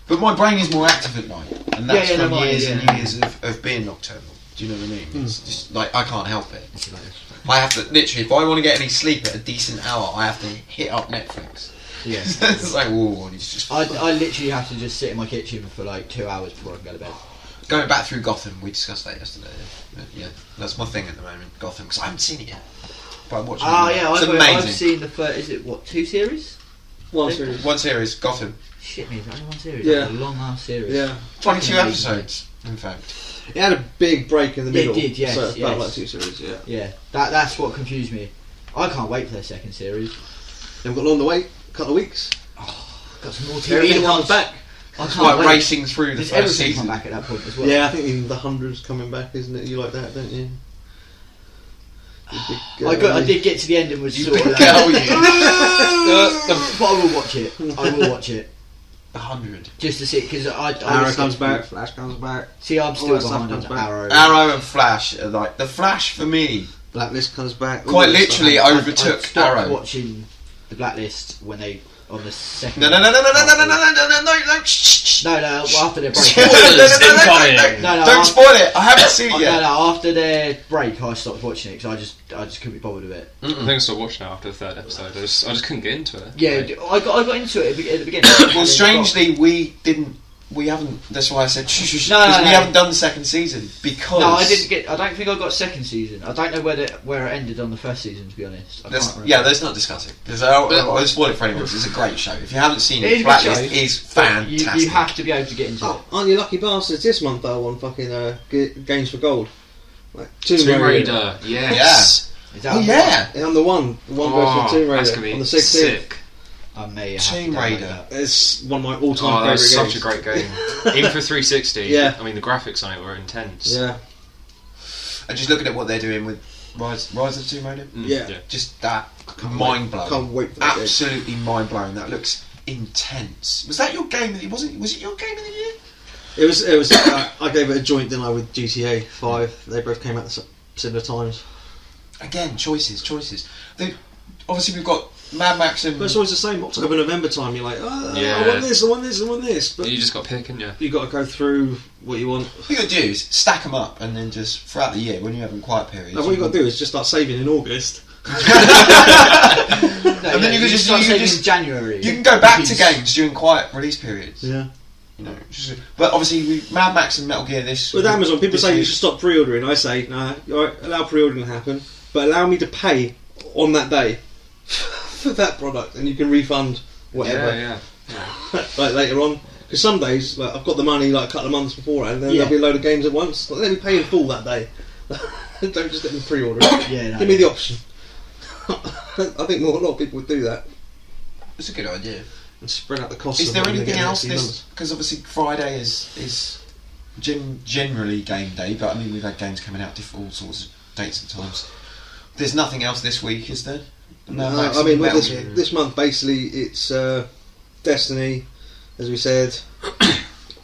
but my brain is more active at night, and that's Yeah, yeah, from no, mine years is, and yeah. years of being nocturnal. Do you know what I mean? It's just like I can't help it. It's like- I have to literally, if I want to get any sleep at a decent hour, I have to hit up Netflix. Yeah. It's like, whoa, it's just I literally have to just sit in my kitchen for like 2 hours before I can go to bed. going back through Gotham. We discussed that yesterday. Yeah, that's my thing at the moment, Gotham, because I haven't seen it yet. But I'm watching. Ah, it. yeah, It's I've amazing. seen the first. Is it what 2 series? One series. One series, Gotham. Shit me, is that only 1 series? Yeah. That's a long ass series. Yeah. 22 Fucking amazing. episodes, in fact. It had a big break in the Yeah, it middle. did, yes, So it felt yes. like 2 series, yeah. Yeah, that's what confused me. I can't wait for their second series. Then we've got long to wait, a couple of weeks. Got some more Everything TV comes ones. back. I It's can't like wait. racing through the Does first everything season. come back at that point as well? Yeah, I think even the 100's coming back, isn't it? You like that, don't you? I did get to the end and was You sort of big like, girl, you. but I will watch it. I will watch it 100. just to see because I Arrow was comes skeptical. back, Flash comes back, See, I'm All still that stuff behind on comes back. Arrow. Arrow and Flash are like the Flash for me. Blacklist comes back. all Quite that literally stuff. I overtook stopped Arrow. watching the Blacklist when they on the second. No, shh. No, after their break. Spoilers incoming. No, Don't after- spoil it. I haven't seen it No, yet. after their break, I stopped watching it because I just couldn't be bothered with it. I think I stopped watching it after the 3rd episode. I just couldn't get into it. Yeah, Like, I got into it at the beginning. Well, strangely, we haven't. That's why I said shh, shh, shh, No, because no, we no. haven't done the second season because No, I didn't get. I don't think I got second season. I don't know where it ended on the first season. To be honest, I can't remember. Yeah, let's not discuss it because I'll spoil it for anyone. 'Cause it's a great show. If you haven't seen It it, is a good Blacklist show, is But fantastic. You have to be able to get into it. Oh, aren't you lucky bastards? This month though, on fucking Games for Gold. Like Tomb Raider, yes. Is that Oh yeah, Yeah, I'm the one version of Tomb that's Raider gonna be on the 16th. sick. I may have Tomb to download Raider. that. It's one of my Oh, all-time that's favourite such a games. great game. Even for 360, Yeah. I mean, the graphics on it were intense. Yeah, and just looking at what they're doing with Rise of the Tomb Raider, Mm, Yeah. just that Can't mind blowing. can't wait for that game. Absolutely mind blowing. That looks intense. Was that your game? Was it your game of the year? It was. I gave it a joint, didn't I, with GTA 5. They both came out at similar times. Again, choices. Obviously, we've got Mad Max and... But it's always the same. October, November time, you're like, oh, Yeah. I want this, I want this, I want this. But You just got to pick, and you've got to go through what you want. What you got to do is stack them up, and then just throughout the year, when you're having quiet periods... No, what you've got to do is just start saving in August. No, And then you can just... start You can, saving just in January. you can go back to Because- games during quiet release periods. Yeah. You know, but obviously, Mad Max and Metal Gear this... With Amazon, people this say you year- should stop pre-ordering. I say, nah, allow pre-ordering to happen, but allow me to pay on that day for that product, and you can refund whatever. Yeah. Like later on, because some days, like I've got the money like a couple of months beforehand, and then there'll be a load of games at once. Like, let me pay in full that day. Don't just let me pre-order it. Yeah, no. Give me the option. I think a lot of people would do that It's a good idea. and spread out the costs. Is of there what they're anything getting else next few this... months. Because obviously Friday is generally game day, but I mean we've had games coming out all sorts of dates and times. There's nothing else this week, is there? No, Max I mean and well, Metal Gear. this month basically it's Destiny, as we said.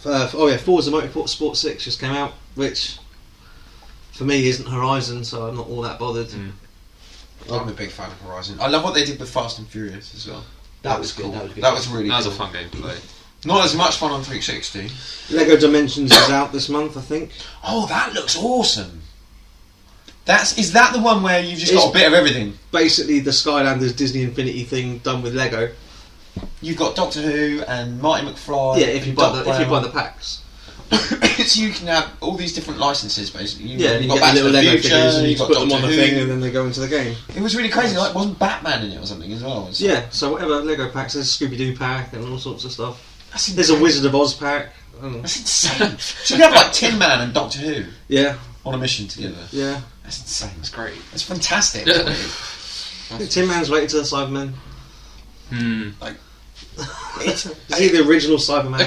Forza Motorsport 6 just came out, which for me isn't Horizon, so I'm not all that bothered. I'm a big fan of Horizon. I love what they did with Fast and Furious as well. That was cool. good. That was good. That was really That was a cool. fun game to play. Not as much fun on 360. Lego Dimensions is out this month, I think. Oh, that looks awesome. Is that the one where you've just got It's- a bit of everything? Basically, the Skylanders Disney Infinity thing done with Lego. You've got Doctor Who and Marty McFly. Yeah, if you and buy Doc the Brown. packs. So you can have all these different licenses, basically. Yeah, You've you got get Back the to little the Lego Future, figures and you you've got put them Doctor on the Who. thing and then they go into the game. It was really crazy. Like, wasn't Batman in it or something as well? So Yeah, so whatever Lego packs, there's a Scooby Doo pack and all sorts of stuff. That's There's a Wizard of Oz pack. That's insane. So you have like Tin Man and Doctor Who Yeah, on a mission together. yeah. That's insane. It's great. It's fantastic. I think Tin Man's related to the Cybermen. It's, Is he the original Cyberman?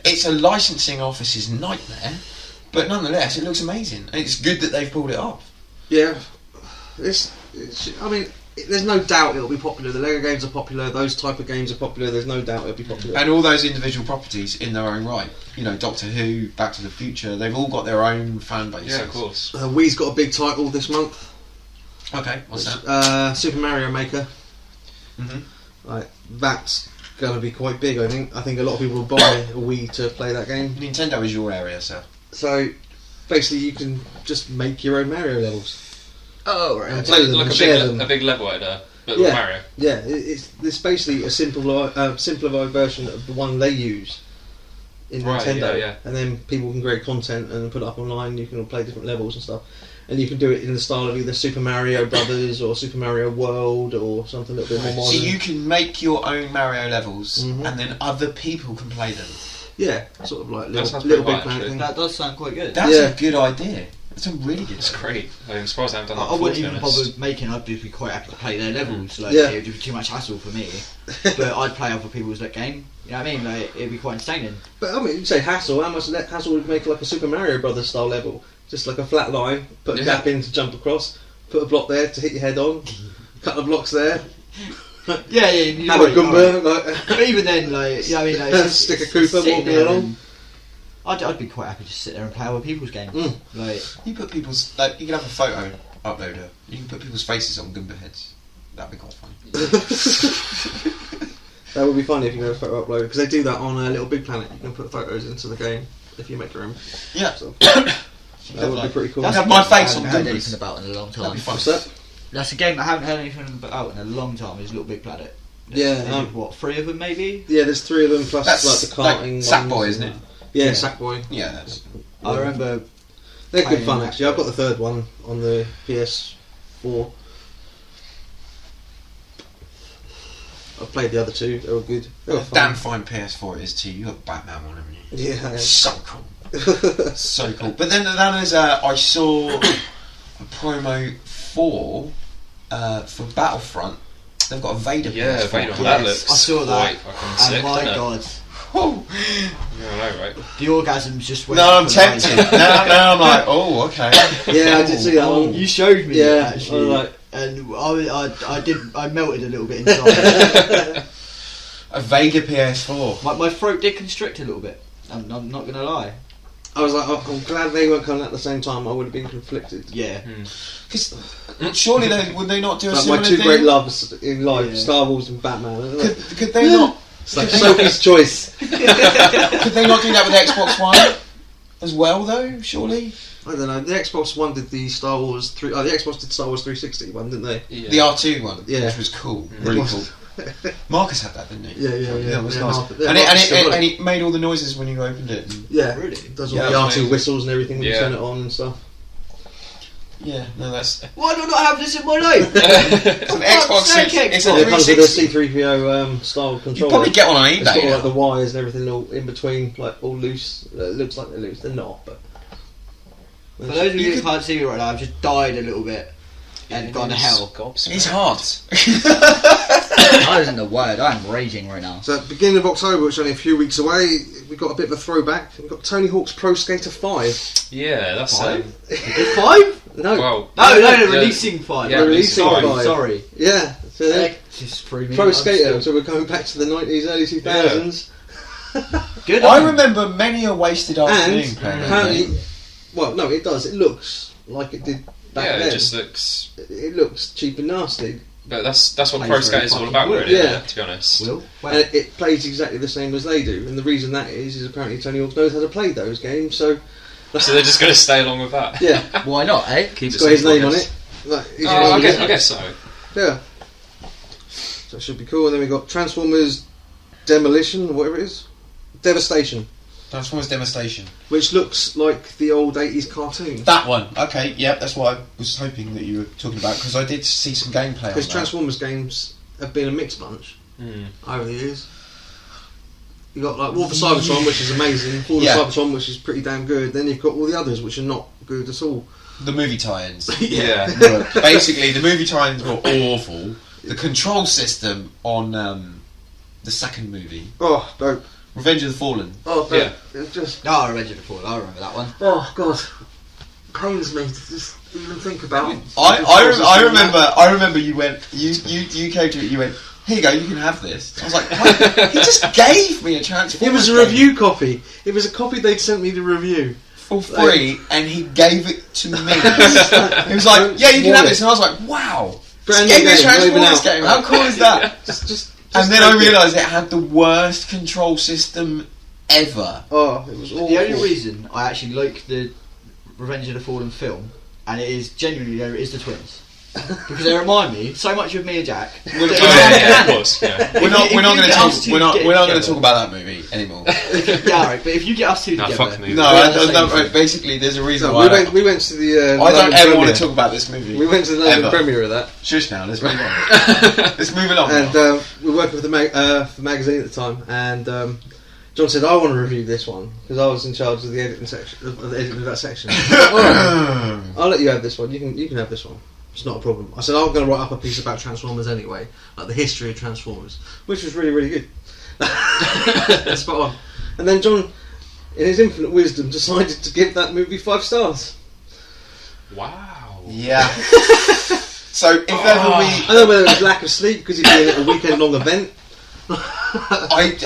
it's a licensing office's nightmare, but nonetheless, it looks amazing. And it's good that they've pulled it off. Yeah. I mean, there's no doubt it'll be popular. The Lego games are popular. Those type of games are popular. There's no doubt it'll be popular. And all those individual properties in their own right. You know, Doctor Who, Back to the Future, they've all got their own fan bases. Yeah, of course. Wii's got a big title this month. Okay, what's that? Super Mario Maker. Mm-hmm. That's going to be quite big, I think. I think a lot of people will buy a Wii to play that game. Nintendo is your area, sir. So, basically, you can just make your own Mario levels. Oh, right. And okay. play them Like and a share them. big level editor, but Yeah. with Mario. Yeah, it's basically a simplified version of the one they use in Right, Nintendo. yeah. And then people can create content and put it up online. You can all play different levels and stuff. And you can do it in the style of either Super Mario Brothers or Super Mario World or something a little bit more So modern. you can make your own Mario levels, Mhm. and then other people can play them. Yeah, sort of like That sounds little pretty big fun, planet actually. thing. That does sound quite good. That's Yeah. a good idea. That's a really good It's idea. great. I'm surprised I haven't done that I before, wouldn't to be even honest. bother making. I'd just be quite happy to play their levels. Like, Yeah. it would be too much hassle for me. But I'd play other people's game. You know what I mean? Like, it'd be quite entertaining. But I mean, you say hassle. How much hassle would make like a Super Mario Brothers style level? Just like a flat line, put a Yeah. gap in to jump across, put a block there to hit your head on, a couple of blocks there, Yeah, you have a Goomba, like, But even then, like, you know what I mean? Like, it's stick a just Koopa sitting walking there along. and I'd be quite happy to sit there and play other people's games. Mm. Like, You put people's like you can have a photo uploader. You can put people's faces on Goomba heads. That'd be quite funny. That would be funny if you go photo upload, because they do that on Little Big Planet. You can put photos into the game if you make your own. Yeah, So, that would be pretty cool. That's a have my game I face on haven't heard Goombas. anything about in a long That'd time. be fun. What's that? That's a game I haven't heard anything about in a long time. Is Little Big Planet. Yeah, There's, what, 3 of them maybe? Yeah, there's 3 of them plus That's like the karting like ones. Sackboy, isn't it? Yeah, Yeah. Sackboy. Yeah, that's I remember. They're good Playing fun that. actually. I've got the 3rd one on the PS4. I've played the other 2. They were good. They were fun. damn fine PS4 it is too. You got Batman one, haven't you? Yeah. So cool. So cool. But then there's I saw a promo for Battlefront. They've got a Vader. Yeah, PS4. Vader. Yes, That looks I saw that. quite fucking sick, And my doesn't it? god, Oh. Yeah, I know, right? the orgasms just went. No, I'm up and tempted. right. now I'm like, oh, okay. Yeah, I did see that one. You showed me Yeah, that actually, I was like- and I melted a little bit inside. A Vader PS4. my throat did constrict a little bit. I'm not gonna lie. I was like, I'm glad they weren't coming at the same time. I would have been conflicted. Yeah. Because surely would they not do a Like similar my two thing? great loves in life, Yeah. Star Wars and Batman. Could they not? It's like Sophie's choice. Could they not do that with Xbox One as well, though? Surely I don't know. The Xbox One did the Star Wars 3. Oh, the Xbox did Star Wars 360 one, didn't they? Yeah. the R2 one, Yeah. which was cool, really cool. Marcus had that, didn't he? Yeah, it was yeah, nice. Marcus- yeah, and, Marcus still got and it made all the noises when you opened it. And Yeah, Really? it does all Yeah, the that was R2 amazing. whistles and everything when you Yeah. turn it on and stuff. yeah, no, that's Why do I not have this in my life? it's an Xbox. sake, It's a And it comes with a 360. C3PO style You controller. probably get one on It's got all, eBay. like the wires and everything all in between, like all loose. It looks like they're loose. They're not, but. For those of you You who can't see me right now, I've just died a little bit and gone to hell. It's hard. That isn't a word. I'm raging right now. So, beginning of October, which is only a few weeks away, we've got a bit of a throwback. We've got Tony Hawk's Pro Skater 5. Yeah, that's Is 5? No. well. No, yeah, releasing 5. Yeah, releasing sorry, 5. sorry. Yeah. So then, Just threw me. Pro I'm Skater. still- So we're going back to the 90s, early 2000s. Good. I on. remember many a wasted afternoon And playing that apparently, game. well, no, it does. It looks like it did back Yeah, then. it just looks. It looks cheap and nasty. But that's what Plays Pro very Skater's all fucking about, well. really. Yeah. Isn't it, to be honest. Will. Well, And it plays exactly the same as they do. And the reason that is apparently Tony Hawk knows how to play those games. So, So they're just going to stay along with that. yeah, why not, eh? Keep it's it got his simple, name I on guess. it. Like, his Oh, name I on guess, it. I guess so. Yeah. So it should be cool. And then we got Transformers Demolition, or whatever it is. Devastation. Transformers Devastation. Which looks like the old 80s cartoon. That one. Okay, yeah, that's what I was hoping that you were talking about because I did see some gameplay on Because that. Transformers games have been a mixed bunch over the years. You got like War for Cybertron, which is amazing. Fall of Yeah. Cybertron, which is pretty damn good. Then you've got all the others, which are not good at all. The movie tie-ins. Yeah. were- basically, the movie tie-ins were awful. The control system on the second movie, Oh, dope. Revenge of the Fallen. Oh, dope. Yeah. It's just. No, Revenge of the Fallen. I remember that one. Oh, God. Pains me to just even think about. I remember you came to it. You went, here you go, you can have this. I was like, what? He just gave me a Transformers. It was a game review copy. It was a copy they'd sent me to review. for free, and he gave it to me. He was like, yeah, you can have this, and I was like, wow. Brand He new gave me a game, not even Transformers out. game. How cool is that? Just And then I take it. realised it had the worst control system ever. Oh, it was awful. The only reason I actually like the Revenge of the Fallen film, and it is genuinely there, is the twins. Because they remind me so much of me and Jack. We're That- Yeah, of course. Yeah. We're not If going you to get talk. us two We're not get going to together- talk about that movie anymore. Yeah, alright, but if you get us two Nah, together, fuck the movie. No, we're on the same right, thing. basically, there's a reason No, why. we went to the. I don't London ever want premiere. to talk about this movie. We went to the London Ever. premiere of that, Shush now. Let's move on. Let's move along. and we were working with the magazine at the time, and John said, "I want to review this one because I was in charge of the editing section, of the editing of that section." I said, "All right, I'll let you have this one. You can have this one. It's not a problem." I said, "I'm going to write up a piece about Transformers anyway, like the history of Transformers," which was really, really good. Spot on. And then John, in his infinite wisdom, decided to give that movie 5 stars. Wow. Yeah. So if ever we, I don't know whether it was lack of sleep because he'd been at a weekend-long event. I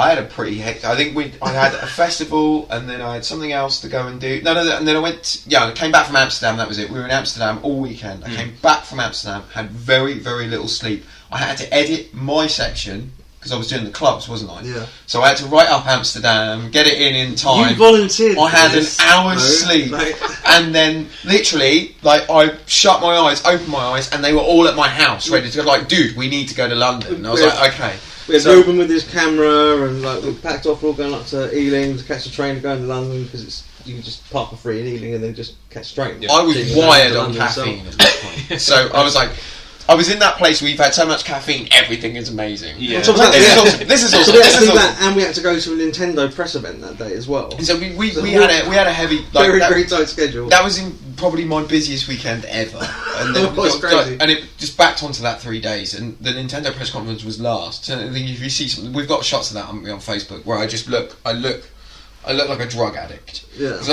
had a pretty hectic. I think I had a festival, and then I had something else to go and do. No, and then I went. Yeah, I came back from Amsterdam. That was it. We were in Amsterdam all weekend. I came back from Amsterdam, had very, very little sleep. I had to edit my section because I was doing the clubs, wasn't I? Yeah. So I had to write up Amsterdam, get it in time. You volunteered. I for had this, an hour's though. sleep, Like- and then literally, like, I shut my eyes, opened my eyes, and they were all at my house, ready to go. Like, dude, we need to go to London. And I was like, okay. We had So- Ruben with his camera, and like we packed off. We're all going up to Ealing to catch the train to go into London because you can just park for free in Ealing and then just catch the train. Yeah. I was So you can wired go on to London, so- caffeine at that point. So I was like, I was in that place where you've had so much caffeine, everything is amazing. Yeah. So This is awesome. This is So awesome. we had This to is do awesome. that, and we had to go to a Nintendo press event that day as well. And so we had a heavy like, Very, that, very tight schedule. that was in probably my busiest weekend ever, and then It was crazy. and it just backed onto that 3 days. And the Nintendo press conference was last. And I think if you see something, we've got shots of that on Facebook where I look like a drug addict. Yeah. 'Cause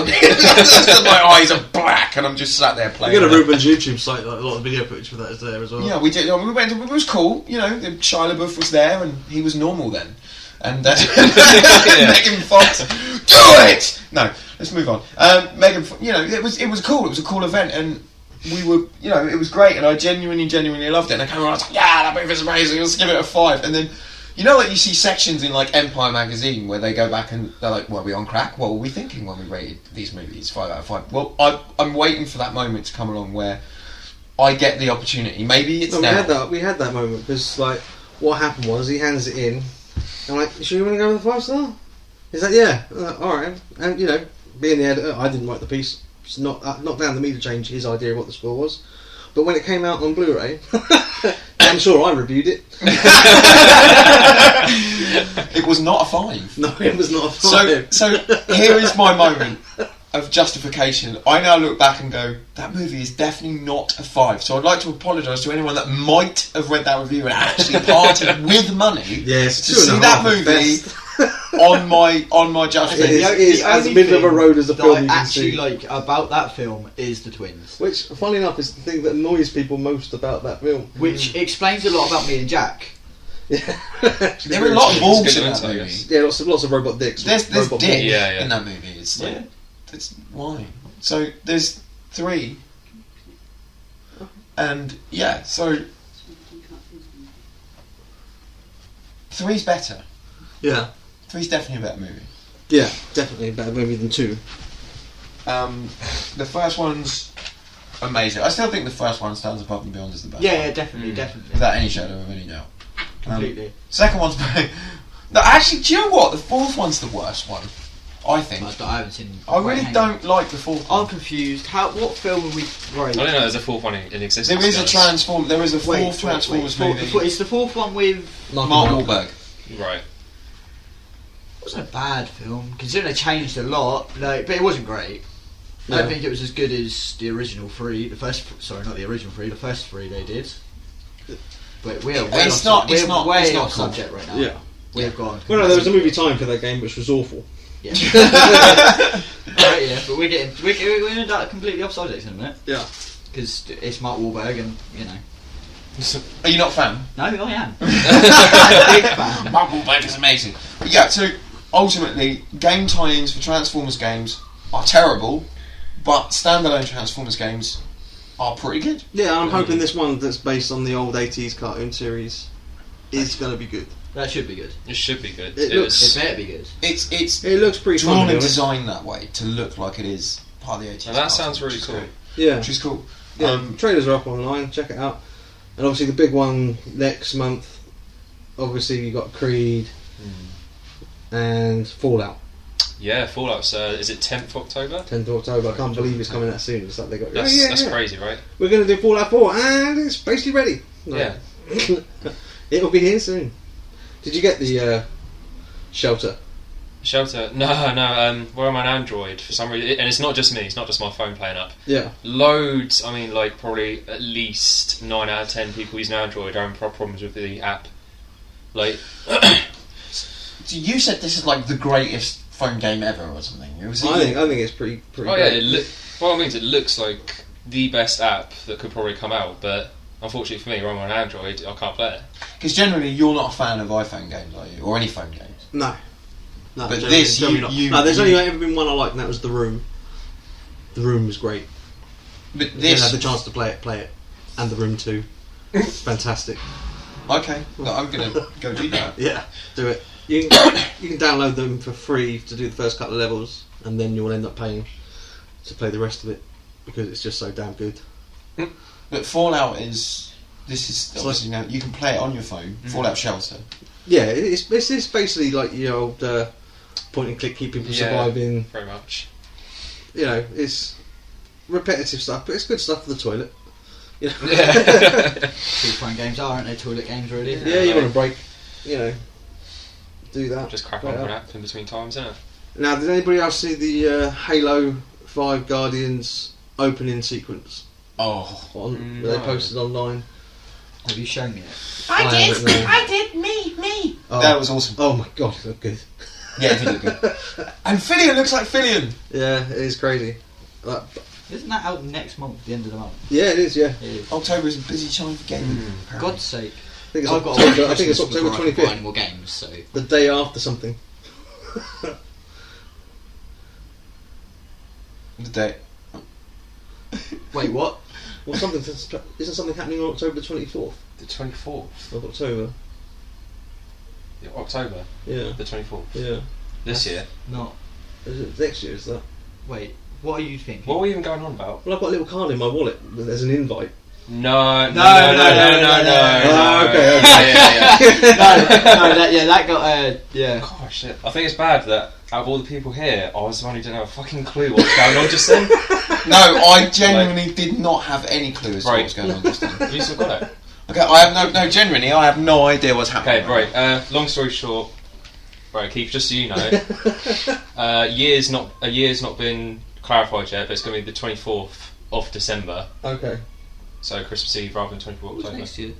my eyes are black, and I'm just sat there We playing. got a with it. Ruben's YouTube site, like a lot of video footage for that is there as well. Yeah, we did. We went. It was cool. You know, Shia LaBeouf was there, and he was normal then. And Megan Fox, do it! No, let's move on. Megan, it was cool. It was a cool event, and we were, it was great, and I genuinely loved it. And I came around, I was like, yeah, that movie's amazing. Let's give it a 5. And then, like you see sections in like Empire magazine where they go back and they're like, were we on crack? What were we thinking when we rated these movies 5 out of 5? Well, I'm waiting for that moment to come along where I get the opportunity. Maybe it's now. We had that moment because like what happened was he hands it in. I'm like, should you want to go with the 5-star? He's like, yeah. All right. And being the editor, I didn't write the piece. It's not down to me to change his idea of what the score was. But when it came out on Blu-ray, I'm sure I reviewed it. It was not a 5. No, it was not a 5. So here is my moment of justification. I now look back and go, that movie is definitely not a 5. So I'd like to apologise to anyone that might have read that review and actually parted with money to see that movie on my justification. It is as middle of a road as a film you can actually see. like about that film is the twins, Which, funnily enough, is the thing that annoys people most about that film. which explains a lot about me and Jack. Yeah. There are a lot of balls in that I movie. guess. Yeah, lots of robot dicks. There's robot dick Yeah. in that movie. It's like, that's why. So there's 3, and so 3's better. Yeah. 3's definitely a better movie. Yeah, definitely a better movie than 2. The first one's amazing. I still think the first one stands above and beyond as the best. Yeah, one, definitely. without any shadow of any doubt. Completely. Second one's no, actually, do you know what? The fourth one's the worst one. I think. I haven't seen. I really don't like the fourth one. I'm confused. What film are we? Right. I don't know. There's a 4th one in existence. There is a Transform. There is a fourth Transformers movie. It's the 4th one with Mark Wahlberg. Right. It wasn't a bad film, considering they changed a lot. But it wasn't great. I Yeah. don't think it was as good as the original 3. The first 3 they did. But we're It's not way cool. off subject right now. Yeah. We've gone. Well, no, there was a movie time for that game which was awful. Yeah. Right, yeah, but we're in that completely off subject in a minute. Yeah. Because it's Mark Wahlberg, and Are you not a fan? No, I am. I'm a big fan. Mark Wahlberg is amazing. But yeah, so ultimately, game tie-ins for Transformers games are terrible, but standalone Transformers games are pretty good. Yeah, I'm hoping this one that's based on the old 80s cartoon series is going to be good. That should be good. It should be good. It It looks- better be good. It looks pretty fun, drawn to be and honest. designed that way to look like it is part of the 80s. Now, that cartoon, sounds really which is cool. great. Yeah. Which is cool. Yeah, trailers are up online, check it out. And obviously the big one next month, obviously you got Creed and Fallout. Yeah, Fallout's is it 10th October? 10th of October, I can't believe it's coming out soon. It's like they got, That's crazy, right? we're going to do Fallout 4 and it's basically ready. Yeah. It'll be here soon. Did you get the Shelter? Shelter? No. Where I'm on Android for some reason, and it's not just me. It's not just my phone playing up. Yeah. Loads. I mean, like probably at least 9 out of 10 people using Android are having problems with the app. Like, So you said this is like the greatest phone game ever or something. I think it's pretty oh great. yeah. Well, I mean, it looks like the best app that could probably come out, but unfortunately for me, when I'm on Android, I can't play it. Because generally you're not a fan of iPhone games, are you? Or any phone games? No. But generally- this, generally you- not. No, there's you- only ever been one I liked, and that was The Room. The Room was great. But If this... you had the chance to play it. And The Room 2. It's fantastic. Okay, well, I'm going to go do that. Yeah, do it. You can download them for free to do the first couple of levels, and then you'll end up paying to play the rest of it because it's just so damn good. But Fallout is... This is obviously you can play it on your phone. Fallout Shelter. Yeah, it's basically like your old point and click, keep people surviving. Very much. You know, it's repetitive stuff, but it's good stuff for the toilet. You know? Yeah. Two phone games are, aren't they? Toilet games, really. Yeah, you want to break. You know, do that. Just crack on with an app in between times, isn't it? Now, did anybody else see the Halo 5 Guardians opening sequence? Oh. Where No. they posted online. Have you shown me it? I did, me. Oh. That was awesome. Oh my god, it looked good. Yeah, it did look good. And Fillion looks like Fillion. Yeah, it is crazy. Like, Isn't that out next month, the end of the month? yeah, it is, yeah. It is. October is a busy time for gaming. apparently. God's sake. think it's I've got October. I think it's October buying 25th. more games, so The day after something. The date. wait, what? Well, isn't something happening on October 24th The 24th. of October? Yeah, October. Yeah, The 24th. yeah. This year. Not. Is it next year? Is that? Wait, what are you thinking? What were we even going on about? Well, I've got a little card in my wallet. There's an invite. No. No. Oh, okay. No, that got yeah. Gosh, shit. I think it's bad that out of all the people here, I was the one who didn't have a fucking clue what was going on just then. No, I genuinely did not have any clue as to what was going on just then. Have you still got it? Okay, I have no. Genuinely, I have no idea what's happening. Okay, right. Long story short, right, Keith. Just so you know, a year's not been clarified yet, but it's going to be the 24th of December. Okay. So Christmas Eve rather than 24th What's October. next year?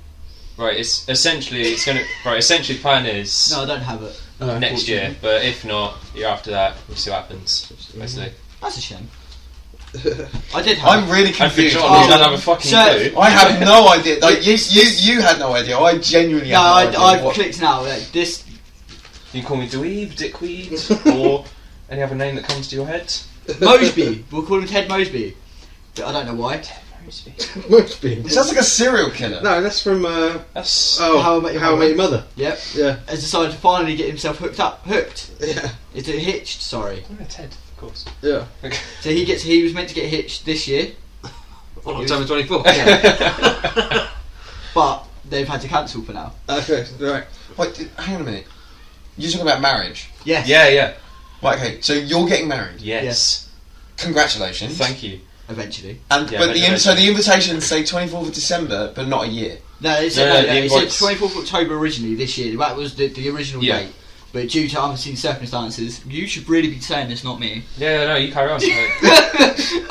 Right. Essentially the plan is No, I don't have it. next year, but if not, year after that, we'll see what happens. Basically. That's a shame. I did have. I'm really And for confused. John, who doesn't have a fucking so- clue. I have no idea. Like you had no idea. I genuinely No, have no idea. I've clicked now. Like, this. You can call me Dweeb, Dickweed, or any other name that comes to your head. Mosby. We'll call him Ted Mosby. But I don't know why. Must be. It sounds like a serial killer. No, that's from That's How I Met Your How I Met Your Mother. Yep. Yeah, Has decided to finally get himself hooked. yeah, It's hitched. Sorry. oh, Ted, of course. yeah. So he was meant to get hitched this year, On October 24th. but they've had to cancel for now. Okay, right. Wait, hang on a minute. You're talking about marriage. Yes. Yeah. Right, okay, so you're getting married. Yes. Congratulations. Thank you. Eventually. And Yeah, but but so the invitations say 24th of December, but not a year. No, it No, said, the it said invites- 24th October originally this year. That was the original Yeah. date. But due to unforeseen circumstances, you should really be saying this, not me. Yeah, no, you carry on.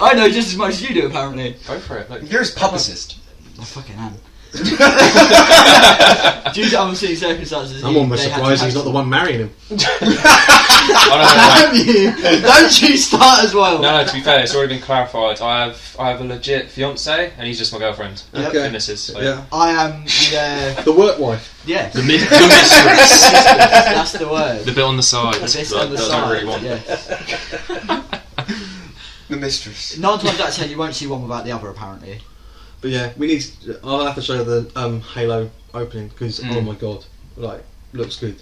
I know just as much as you do, apparently. Go for it. Like, You're his publicist. I fucking am. Due to unforeseen circumstances, I'm almost surprised he's not the one marrying him. Damn you! Don't you start as well. No, to be fair, it's already been clarified. I have a legit fiance, and he's just my girlfriend. Yep. Okay. Goodnesses. So. Yeah. I am the The work wife. yeah. The mistress. That's the word. The bit on the side. This that on the I don't side. really want. Yeah. The mistress. 9 times out of 10, you won't see one without the other. Apparently. But yeah, we need. I'll have to show the Halo opening because oh my god, like looks good.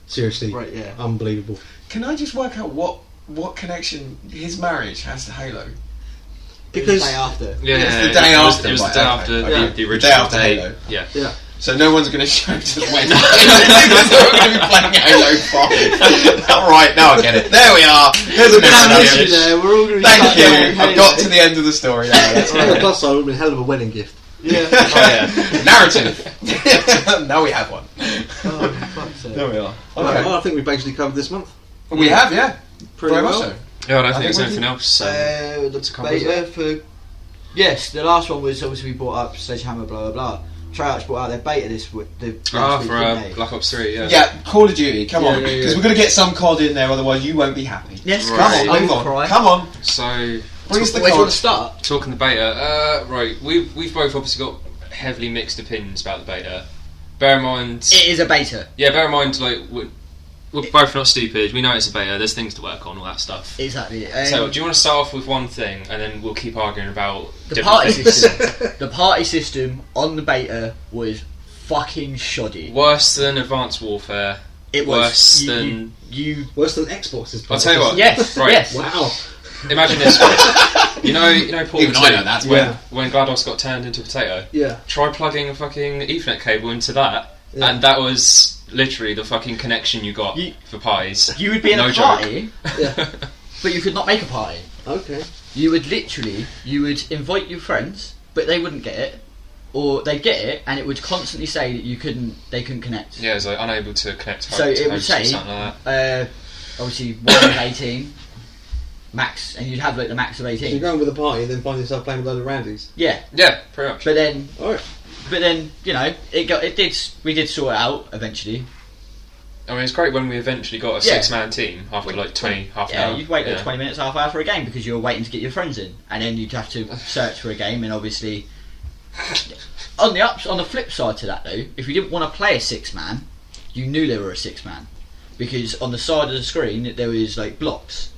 Seriously, Right. Yeah. unbelievable. Can I just work out what connection his marriage has to Halo? Because the day after. Yeah, It's the yeah, day it was- after, It was the right, day okay. after Yeah. the The original day after day. Halo. Yeah. yeah, So no one's going to show to when because they're going to be playing Halo 5. All right, now I get it. There we are. There's a We're gonna have an issue message. there. We're all going to be Thank sat there you. playing I've got Halo. to the end of the story now. That's on the great. plus side, it would have been a hell of a wedding gift. Yeah. Oh yeah. Narrative. Now we have one. Oh, fuck's sake. There we are. Right, Okay. well, I think we basically covered this month We have, yeah. pretty Very well. much so. Yeah, I don't I think think there's we anything did- else. The to cover, is beta for the last one was obviously we brought up Sledgehammer, blah blah blah. Treyarch brought out their beta this week. Ah, Week, for didn't they? Black Ops 3, yeah. Yeah, Call of Duty. Come on, Yeah, yeah, because yeah. we're going to get some COD in there. Otherwise, you won't be happy. Yes, Right. Come on, I move will on. cry. Come on. So, Bring us the Where do you want to COD. start? talking the beta, right, we've both obviously got heavily mixed opinions about the beta. Bear in mind, It is a beta. bear in mind, like, we're both not stupid, we know it's a beta, there's things to work on, all that stuff. Exactly. So, do you want to start off with one thing, and then we'll keep arguing about the different party things? system? The party system on the beta was fucking shoddy. Worse than Advanced Warfare. It was Worse you, than... you. Worse than Xbox's. I'll tell you what. Yes. Right. Yes. Wow. Imagine this. Right? You know, Portal Even 2, I know that. Yeah. when GLaDOS got turned into a potato. Yeah. Try plugging a fucking Ethernet cable into that, Yeah. and that was literally the fucking connection you got You- for pies. You would be in No a joke. party, Yeah. but you could not make a party. Okay. You would invite your friends, but they wouldn't get it, or they'd get it, and it would constantly say that they couldn't connect. Yeah, it was like unable to connect to So it would host say, or something like that. Obviously 1 of 18, max, and you'd have like the max of So you're 18. going with a party and then find yourself playing with a load of randies. Yeah, Yeah, pretty much. but then Alright. you know, we did sort it out eventually. I mean, it's great when we eventually got a Yeah. 6-man team after like half an Yeah, hour. you'd wait like Yeah. 20 minutes, half hour for a game because you were waiting to get your friends in, and then you'd have to search for a game, and obviously On the flip side to that though, if you didn't want to play a 6-man, you knew there were a 6-man. Because on the side of the screen there was like blocks,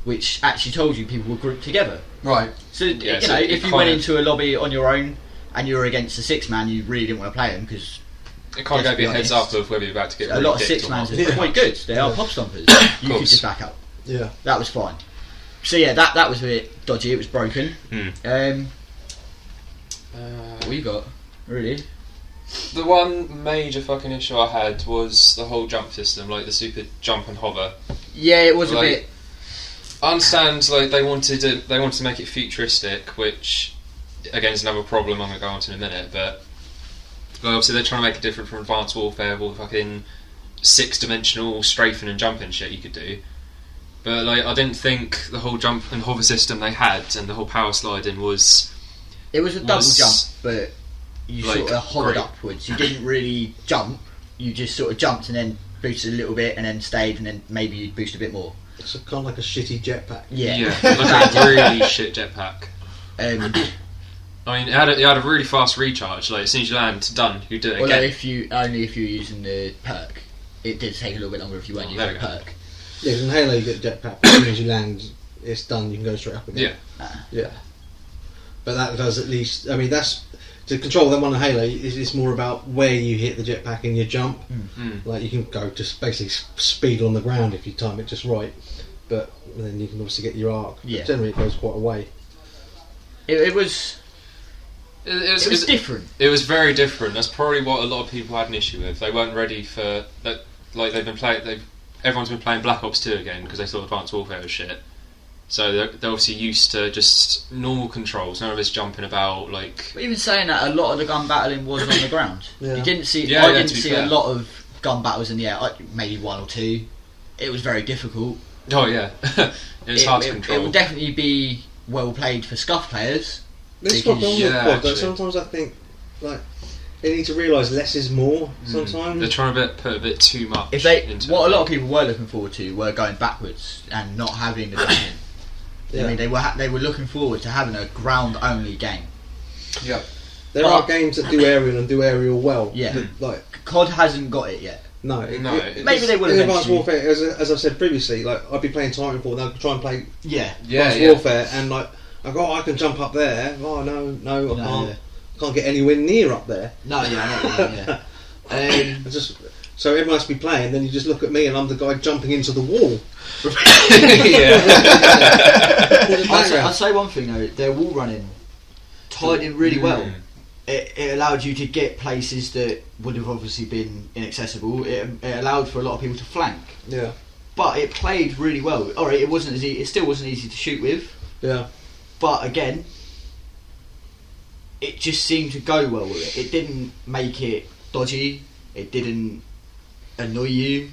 which actually told you people were grouped together. Right. So if you went into a lobby on your own and you were against a 6-man, you really didn't want to play them because it kind of gave you a heads up of whether you're about to get a lot of 6-mans are quite good. They are pop stompers. You could just back up. Yeah, that was fine. So yeah, that was a bit dodgy. It was broken. What you got? Really? The one major fucking issue I had was the whole jump system, like the super jump and hover. Yeah, it was a bit. I understand, like they wanted to make it futuristic, which again is another problem I'm gonna go on to in a minute. But obviously they're trying to make it different from Advanced Warfare, with all the fucking 6-dimensional strafing and jumping shit you could do. But like I didn't think the whole jump and hover system they had and the whole power sliding was. It was a double jump, but you like, sort of hovered great. upwards. You didn't really jump. You just sort of jumped and then boosted a little bit, and then stayed, and then maybe you'd boost a bit more. it's kind of like a shitty jetpack. Yeah, like a really shit jetpack. I mean, it had a really fast recharge. Like as soon as you land, done. You do it although again. if you're using the perk, it did take a little bit longer if you weren't using the perk. Yeah, 'cause in Halo you get jetpack. As soon as you land, it's done. You can go straight up again. Yeah. But that does at least. I mean, that's to control them on a Halo. It's more about where you hit the jetpack in your jump. Like you can go just basically speed on the ground if you time it just right. But then you can obviously get your arc. Yeah. But generally, it goes quite a way. It was different. It was very different. That's probably what a lot of people had an issue with. They weren't ready for that. Like everyone's been playing Black Ops 2 again because they thought Advanced Warfare was shit. So they're obviously used to just normal controls, none of this jumping about like. But even saying that, a lot of the gun battling was on the ground. Yeah. You didn't see. Yeah, I didn't to be see fair. a lot of gun battles in the air. Maybe one or two. It was very difficult. Oh yeah, it was hard to control. It would definitely be well played for scuff players. This is what Because- I'm with Yeah, quad, though. actually. Sometimes I think like they need to realise less is more. Sometimes. They're trying to put a bit too much. If they, into what it. a lot of people were looking forward to were going backwards and not having the jumping. Yeah. I mean, they were looking forward to having a ground only game. Yeah. There are games that do aerial and do aerial well. Yeah. that, like COD hasn't got it yet. no, Maybe they will in Advanced eventually. Warfare, as I've said previously, like I'd be playing Titanfall and I'd try and play Yeah. Advanced Warfare and like I go, I can jump up there. Oh no, I can't. yeah. Can't get anywhere near up there. No, yeah. I just so everyone has to be playing. Then you just look at me and I'm the guy jumping into the wall. I'll say one thing though, their wall running tied in really well. It allowed you to get places that would have obviously been inaccessible. It allowed for a lot of people to flank, Yeah, but it played really well. Alright, it wasn't it still wasn't easy to shoot with, yeah. but again, it just seemed to go well with it. It didn't make it dodgy. It didn't annoy you.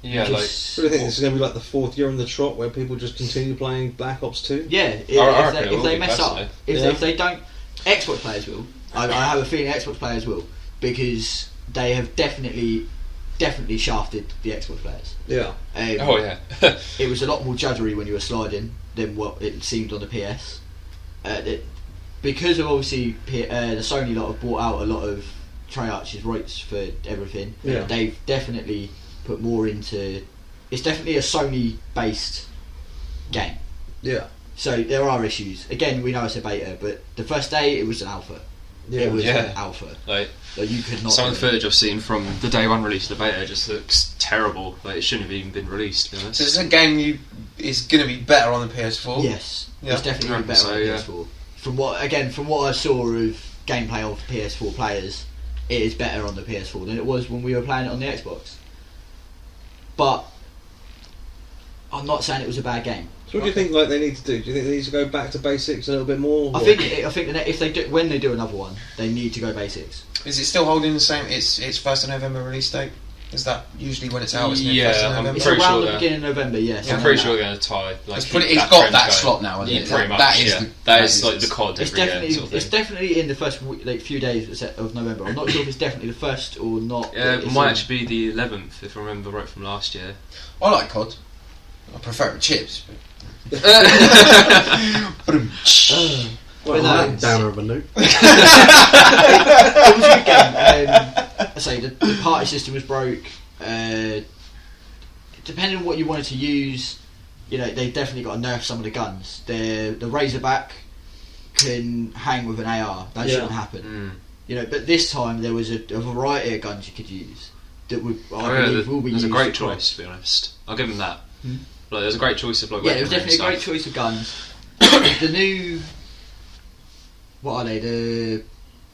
Yeah, You like just- I really think this is going to be like the fourth year on the trot where people just continue playing Black Ops 2. Yeah, I if reckon it they, will be mess up, personally. if they don't, Xbox players will. I have a feeling Xbox players will, because they have definitely shafted the Xbox players. Yeah. oh yeah. It was a lot more judgery when you were sliding than what it seemed on the PS. Because of obviously the Sony lot have bought out a lot of Treyarch's rights for everything. Yeah. They've definitely put more into. It's definitely a Sony based game. Yeah. So there are issues. Again, we know it's a beta, but the first day it was an alpha. Yeah. It was Yeah. an alpha. Like Like you could not. some of do the it. footage I've seen from the day one release of the beta just looks terrible. Like it shouldn't have even been released. To be honest. So it's a game is going to be better on the PS4. Yes, Yeah. it's definitely I better reckon so, on yeah. PS4. From what I saw of gameplay of PS4 players, it is better on the PS4 than it was when we were playing it on the Xbox. But I'm not saying it was a bad game. So what do you think like they need to do? Do you think they need to go back to basics a little bit more? I think that if they do, when they do another one, they need to go basics. Is it still holding the same? It's 1st of November release date. Is that usually when it's out? Isn't it? Yeah, 1st of I'm November? It's pretty around sure the that- beginning of November. Yes, I'm I pretty know sure that. they're going to tie. Like, It's keep got trend that going. slot now, hasn't Yeah, it? Pretty much. That is yeah. the, that is like the COD It's every year definitely sort of it's thing. definitely in the first few days of November. I'm not sure if it's definitely the first or not. Yeah, but it it's might in- actually be the 11th if I remember right from last year. I like COD. I prefer it with chips. But Well, no, that it's- downer of a note. It was a good game. I say the party system was broke. Depending on what you wanted to use, you know, they definitely got to nerf some of the guns. The Razorback can hang with an AR. That shouldn't happen. You know, but this time there was a variety of guns you could use that would I believe will be There's used. a great across. choice, to be honest. I'll give them that. Like, there's a great choice of like. Yeah, there was weaponry definitely a and great stuff. choice of guns. The new, what are they? The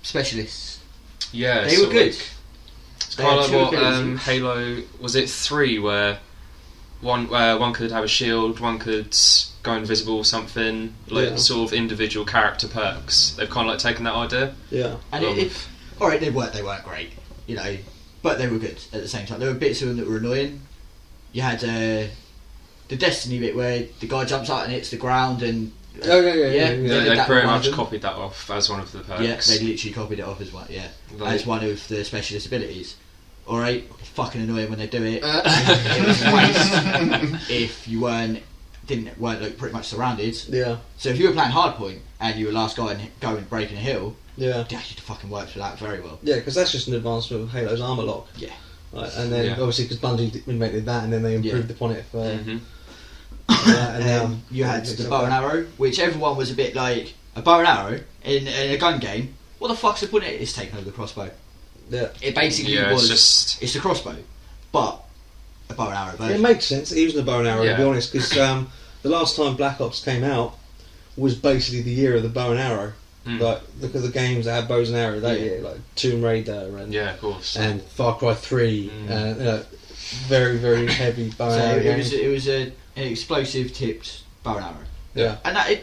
specialists. Yeah, They were sort of good. like- It's They kind had of two like what abilities. Halo was it 3 where one could have a shield, one could go invisible or something, like Yeah. sort of individual character perks. They've kind of like taken that idea. Yeah. And alright, they weren't great, you know, but they were good at the same time. There were bits of them that were annoying. You had the Destiny bit where the guy jumps out and hits the ground and Oh, yeah. Yeah. They that pretty one much of them. copied that off as one of the perks. yeah, they literally copied it off as one. Yeah, Like- as one of the specialist abilities. Alright, fucking annoying when they do it. It was a waste if you weren't like pretty much surrounded. Yeah. So if you were playing hardpoint and you were last guy and going breaking a hill, Yeah. yeah, you'd fucking worked for that very well. Yeah, because that's just an advancement of Halo's armor lock. Yeah. Right, and then Yeah. obviously because Bungie invented that, and then they improved upon it for Mhm. that, and now You had it's the up bow and there. arrow, which everyone was a bit like, a bow and arrow in a gun game. What the fuck's the point? It's taken over the crossbow. Yeah. It basically Yeah, was. it's just It's the crossbow, but a bow and arrow It version. makes sense using the bow and arrow, to be Yeah. honest, because the last time Black Ops came out was basically the year of the bow and arrow. Like, look at the games that had bows and arrow that Yeah. year, like Tomb Raider and yeah, of course. and Far Cry 3, and very, very heavy bow So and arrow it was games. an explosive tipped bow and arrow, Yeah. and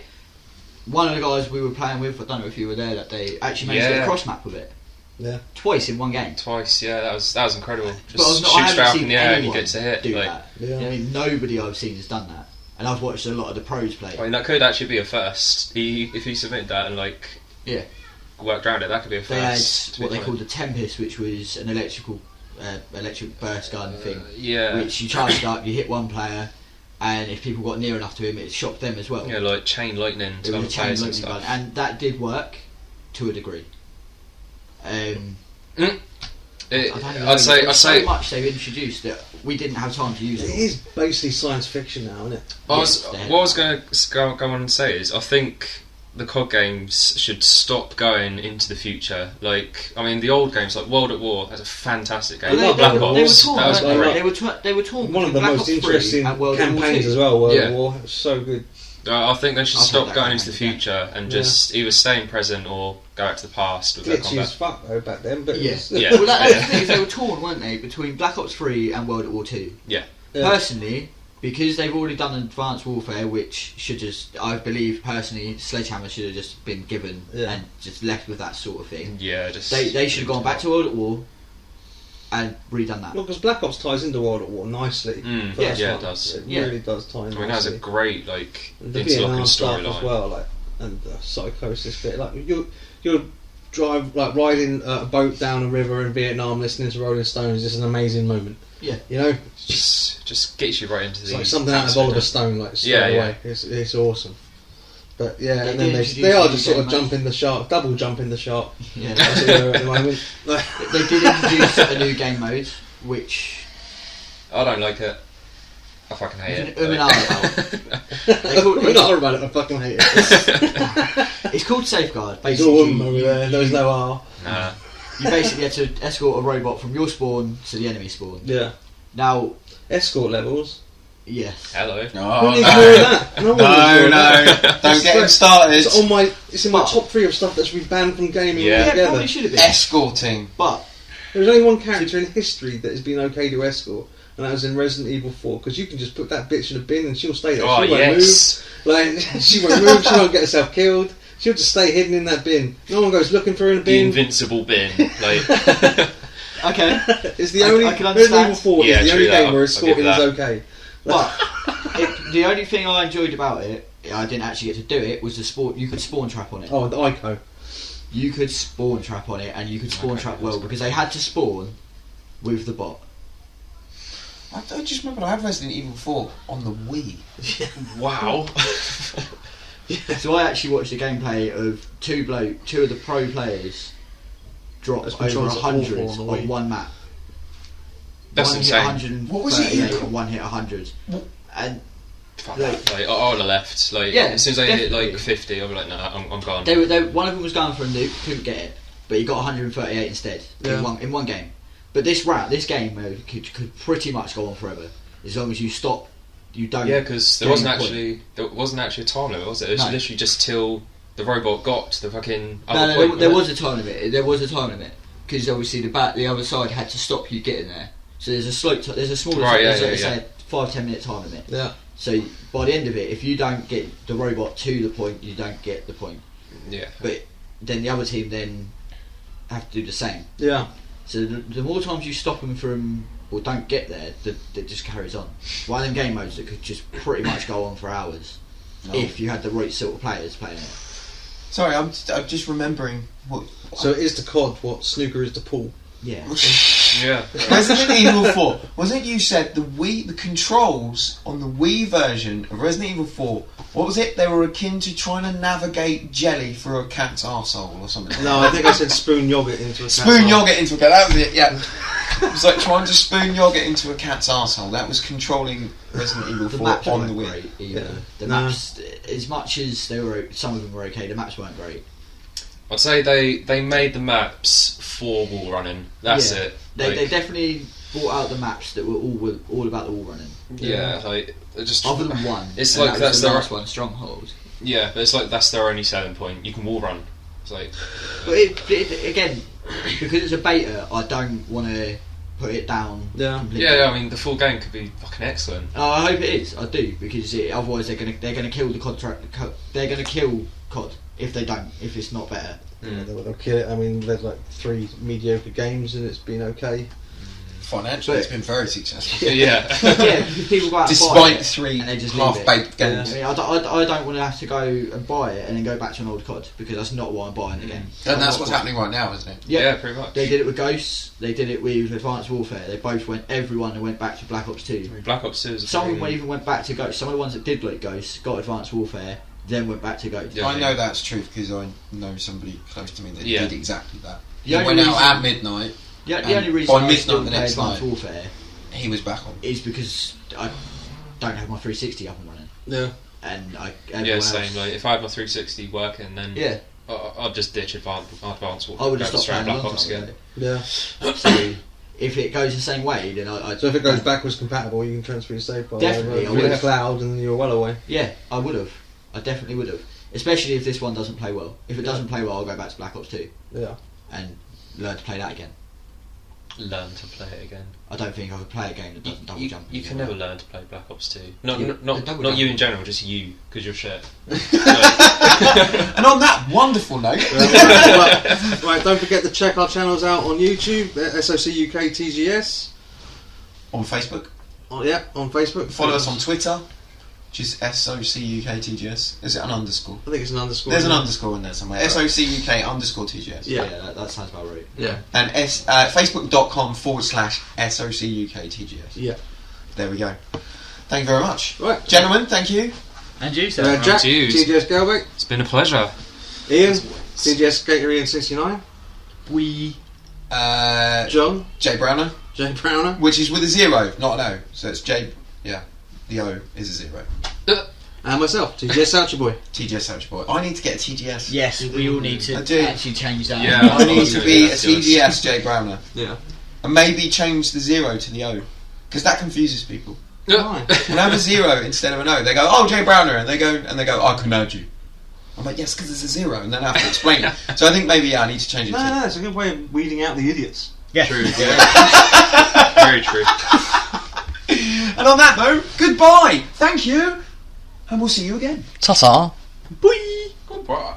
one of the guys we were playing with, I don't know if you were there that day, actually managed to get a cross map with it. Yeah. Twice in one game. Twice, yeah, that was incredible. But Just I shoot haven't straight up seen in the air and you anyone get to hit. do Like, that. Yeah. I mean, nobody I've seen has done that, and I've watched a lot of the pros play. I mean, that could actually be a first. If he submitted that and like Yeah. worked around it, that could be a They had first. to be what they honest. called the Tempest, which was an electric burst gun thing, Yeah, which you charged up, you hit one player, and if people got near enough to him, it shocked them as well. yeah, like chain lightning It to was other a chain players and lightning gun, stuff. and that did work to a degree. I'd say so much they've introduced that we didn't have time to use It it. is basically science fiction now, isn't it? What I Yeah, was going to go on and say is, I think the COD games should stop going into the future. Like, I mean, the old games like World at War, that's a fantastic game. Well, Black they Ops, were torn, that was weren't great. They were torn. One of the between Black most Ops 3 interesting and World War campaigns II. as well, World Yeah. of War. It was so good. I think they should I'll stop take that going one, into the yeah. future and just either stay in present or go out to the past with their Glitchy combat. as fuck though back then, but Yeah. it was, Yeah. Well, that was the thing, is they were torn, weren't they, between Black Ops 3 and World War 2. Yeah. Yeah. Personally, because they've already done Advanced Warfare, which should just, I believe personally, Sledgehammer should have just been given Yeah. and just left with that sort of thing. Yeah, just They should have gone back to World at War and redone that. Well, because Black Ops ties into World at War nicely. Mm, First yeah, one. it does. It Yeah. really does tie in I mean, that's a nicely. great like The interlocking Vietnam stuff as storyline. well, like, and the psychosis bit. Like you'll drive, like riding a boat down a river in Vietnam, listening to Rolling Stones. Is an amazing moment. Yeah. You know, Just gets you right into it's the like something out of atmosphere, Oliver doesn't Stone, like straight Yeah, yeah. away. It's awesome. But yeah, They and then did they introduce are new just sort of game jumping the shark, double jumping the shark. Yeah. That's what they're at the moment. Like, They did introduce a new game mode, which it? I don't like it. I fucking hate it. There's an Like- they called we're not about it. I fucking hate it. it's called Safeguard. There's all Basically, over there. There's no R. Nah. you basically had to escort a robot from your spawn to the enemy spawn. Yeah. Now, Escort levels. yes. Hello. Oh, Wouldn't no. ignore that. No, one No, ignore no, that. don't It's get him like- started. It's on my. It's in my But- top 3 of stuff that should be banned from gaming Yeah. Yeah, it altogether. probably should have been. Escorting. But There's only one character in history that has been okay to escort, and that was in Resident Evil 4. Because you can just put that bitch in a bin and she'll stay there. Oh she won't yes. move. Like she won't move. She won't get herself killed. She'll just stay hidden in that bin. No one goes looking for her in a The bin. invincible bin. Like. okay, It's the I only can Resident understand. Evil 4 Yeah, is the true only that. game where I'll escorting give is that. okay. but the only thing I enjoyed about it, I didn't actually get to do it, was the spawn. You could spawn trap on it. Oh, the ICO. You could spawn trap on it, and you could spawn Okay, trap that's well good. because they had to spawn with the bot. I just remember I had Resident Evil 4 on the Wii. Wow. So I actually watched the gameplay of two of the pro players drop That's over controls are 100 awful on the Wii. on one map. That's one insane. Hit 138 What was it you and one hit 100. And Fuck Like- that. Like, I would have left. Like, Yeah, as soon as I hit definitely. like 50, I'd be like, nah, I'm gone. one of them was going for a nuke, couldn't get it, but he got 138 instead Yeah. in one game. But this game could pretty much go on forever as long as you stop. You don't. Yeah, because there gain wasn't actually a time limit, was it? It was No. literally just till the robot got to the fucking No, other no, point. there wasn't was a time limit. There was a time limit because obviously the other side had to stop you getting there. So there's a slope. There's a smaller. Right, there's yeah, a, yeah, it's yeah. a 5-10 minute time limit. Yeah. So by the end of it, if you don't get the robot to the point, you don't get the point. it? Yeah. But then the other team then have to do the same. Yeah. So the more times you stop them from or don't get there, that just carries on. One of them game modes that could just pretty much go on for hours if you had the right sort of players playing it. Sorry, I'm just remembering what. So it is to COD what snooker is to pool. Yeah. Yeah. Resident Evil 4. Wasn't it you said the controls on the Wii version of Resident Evil 4, what was it? They were akin to trying to navigate jelly through a cat's arsehole or something. No, I think I said spoon yogurt into a Spoon yogurt into a cat, that was it, yeah. It was like trying to spoon yogurt into a cat's arsehole. That was controlling Resident Evil The 4 maps on weren't the Wii. great either. Yeah. The No. maps, as much as some of them were okay, the maps weren't great. I'd say they made the maps for wall running. That's Yeah. it. They definitely brought out the maps that were all about the wall running. Yeah, like it just Other than one, It's and like that that's was the their last one, Stronghold. yeah, but it's like that's their only selling point. You can wall run. It's like But it again, because it's a beta, I don't want to put it down. Yeah. completely. yeah, I mean the full game could be fucking excellent. I hope it is. I do because otherwise they're gonna kill the contract. They're gonna kill COD if they don't. If it's not better. Yeah, they'll kill it. I mean, there's like 3 mediocre games and it's been okay. Financially, it's been very successful. Yeah. Yeah, because people go out and buy Despite it 3 and they just leave it. half-baked Yeah. games. I mean, I don't want to have to go and buy it and then go back to an old COD because that's not what I'm buying again. And that's what's happening right now, isn't it? Yeah, pretty much. They did it with Ghosts. They did it with Advanced Warfare. They both everyone went back to Black Ops 2. I mean, Black Ops 2 is Some of them even went back to Ghosts. Some of the ones that did like Ghosts got Advanced Warfare, then went back to Ghosts. Yeah. I know that's true because I know somebody close to me that Yeah. did exactly that. The He only went out reason- at midnight, The And only reason by I midnight still the play next Advanced night- Warfare he was back on. is because I don't have my 360 up and running, Yeah. and Yeah, everyone same. else- Like if I had my 360 working, then yeah, I'd just ditch Advanced Warfare. I would have go stopped straight playing a Black long Ops time again. ago. Yeah. So if it goes the same way, then I So if it goes backwards compatible, you can transfer your save file Definitely, I over would. the cloud and you're well away. yeah, I would have. I definitely would have. Especially if this one doesn't play well. If it doesn't play well, I'll go back to Black Ops 2 Yeah. and learn to play that again. Learn to play it again. I don't think I could play a game that doesn't double jump. You can never learn to play Black Ops 2. Not Yeah, not the double not you jump. in general, just you, because you're shit. And on that wonderful note, Right, don't forget to check our channels out on YouTube, SOCUK TGS. on Facebook, Oh, yeah, on Facebook. follow us on Twitter, which is SOCUKTGS. Is it an underscore? I think it's an underscore. There's an underscore in there somewhere. SOCUK_TGS. Yeah. That sounds about right. Yeah. And Facebook.com/SOCUKTGS. Yeah. There we go. Thank you very much. Right. Gentlemen, thank you. And you, sir. Jack, to you. TGS Galway. It's been a pleasure. Ian, TGS Skater Ian 69. John, Jay Browner, Jay Browner. which is with a 0, not an O. So it's J, yeah. The O is a 0. And myself, TGS Ouchie Boy. TGS Ouch Boy. I need to get a TGS. Yes, we all need to I do. actually change that. Yeah. I need to be a Let's do it. TGS Jay Browner. Yeah. And maybe change the 0 to the O. Because that confuses people. Why? When I have a 0 instead of an O, they go, "Oh, Jay Browner," and they go, "I can add you." I'm like, "Yes, because there's a 0," and then I have to explain it. So I think maybe I need to change it No, to. no, it's a good way of weeding out the idiots. Yeah. True. Yeah. Very true. And on that note, goodbye. Thank you, and we'll see you again. Ta-ta. Bye. Goodbye.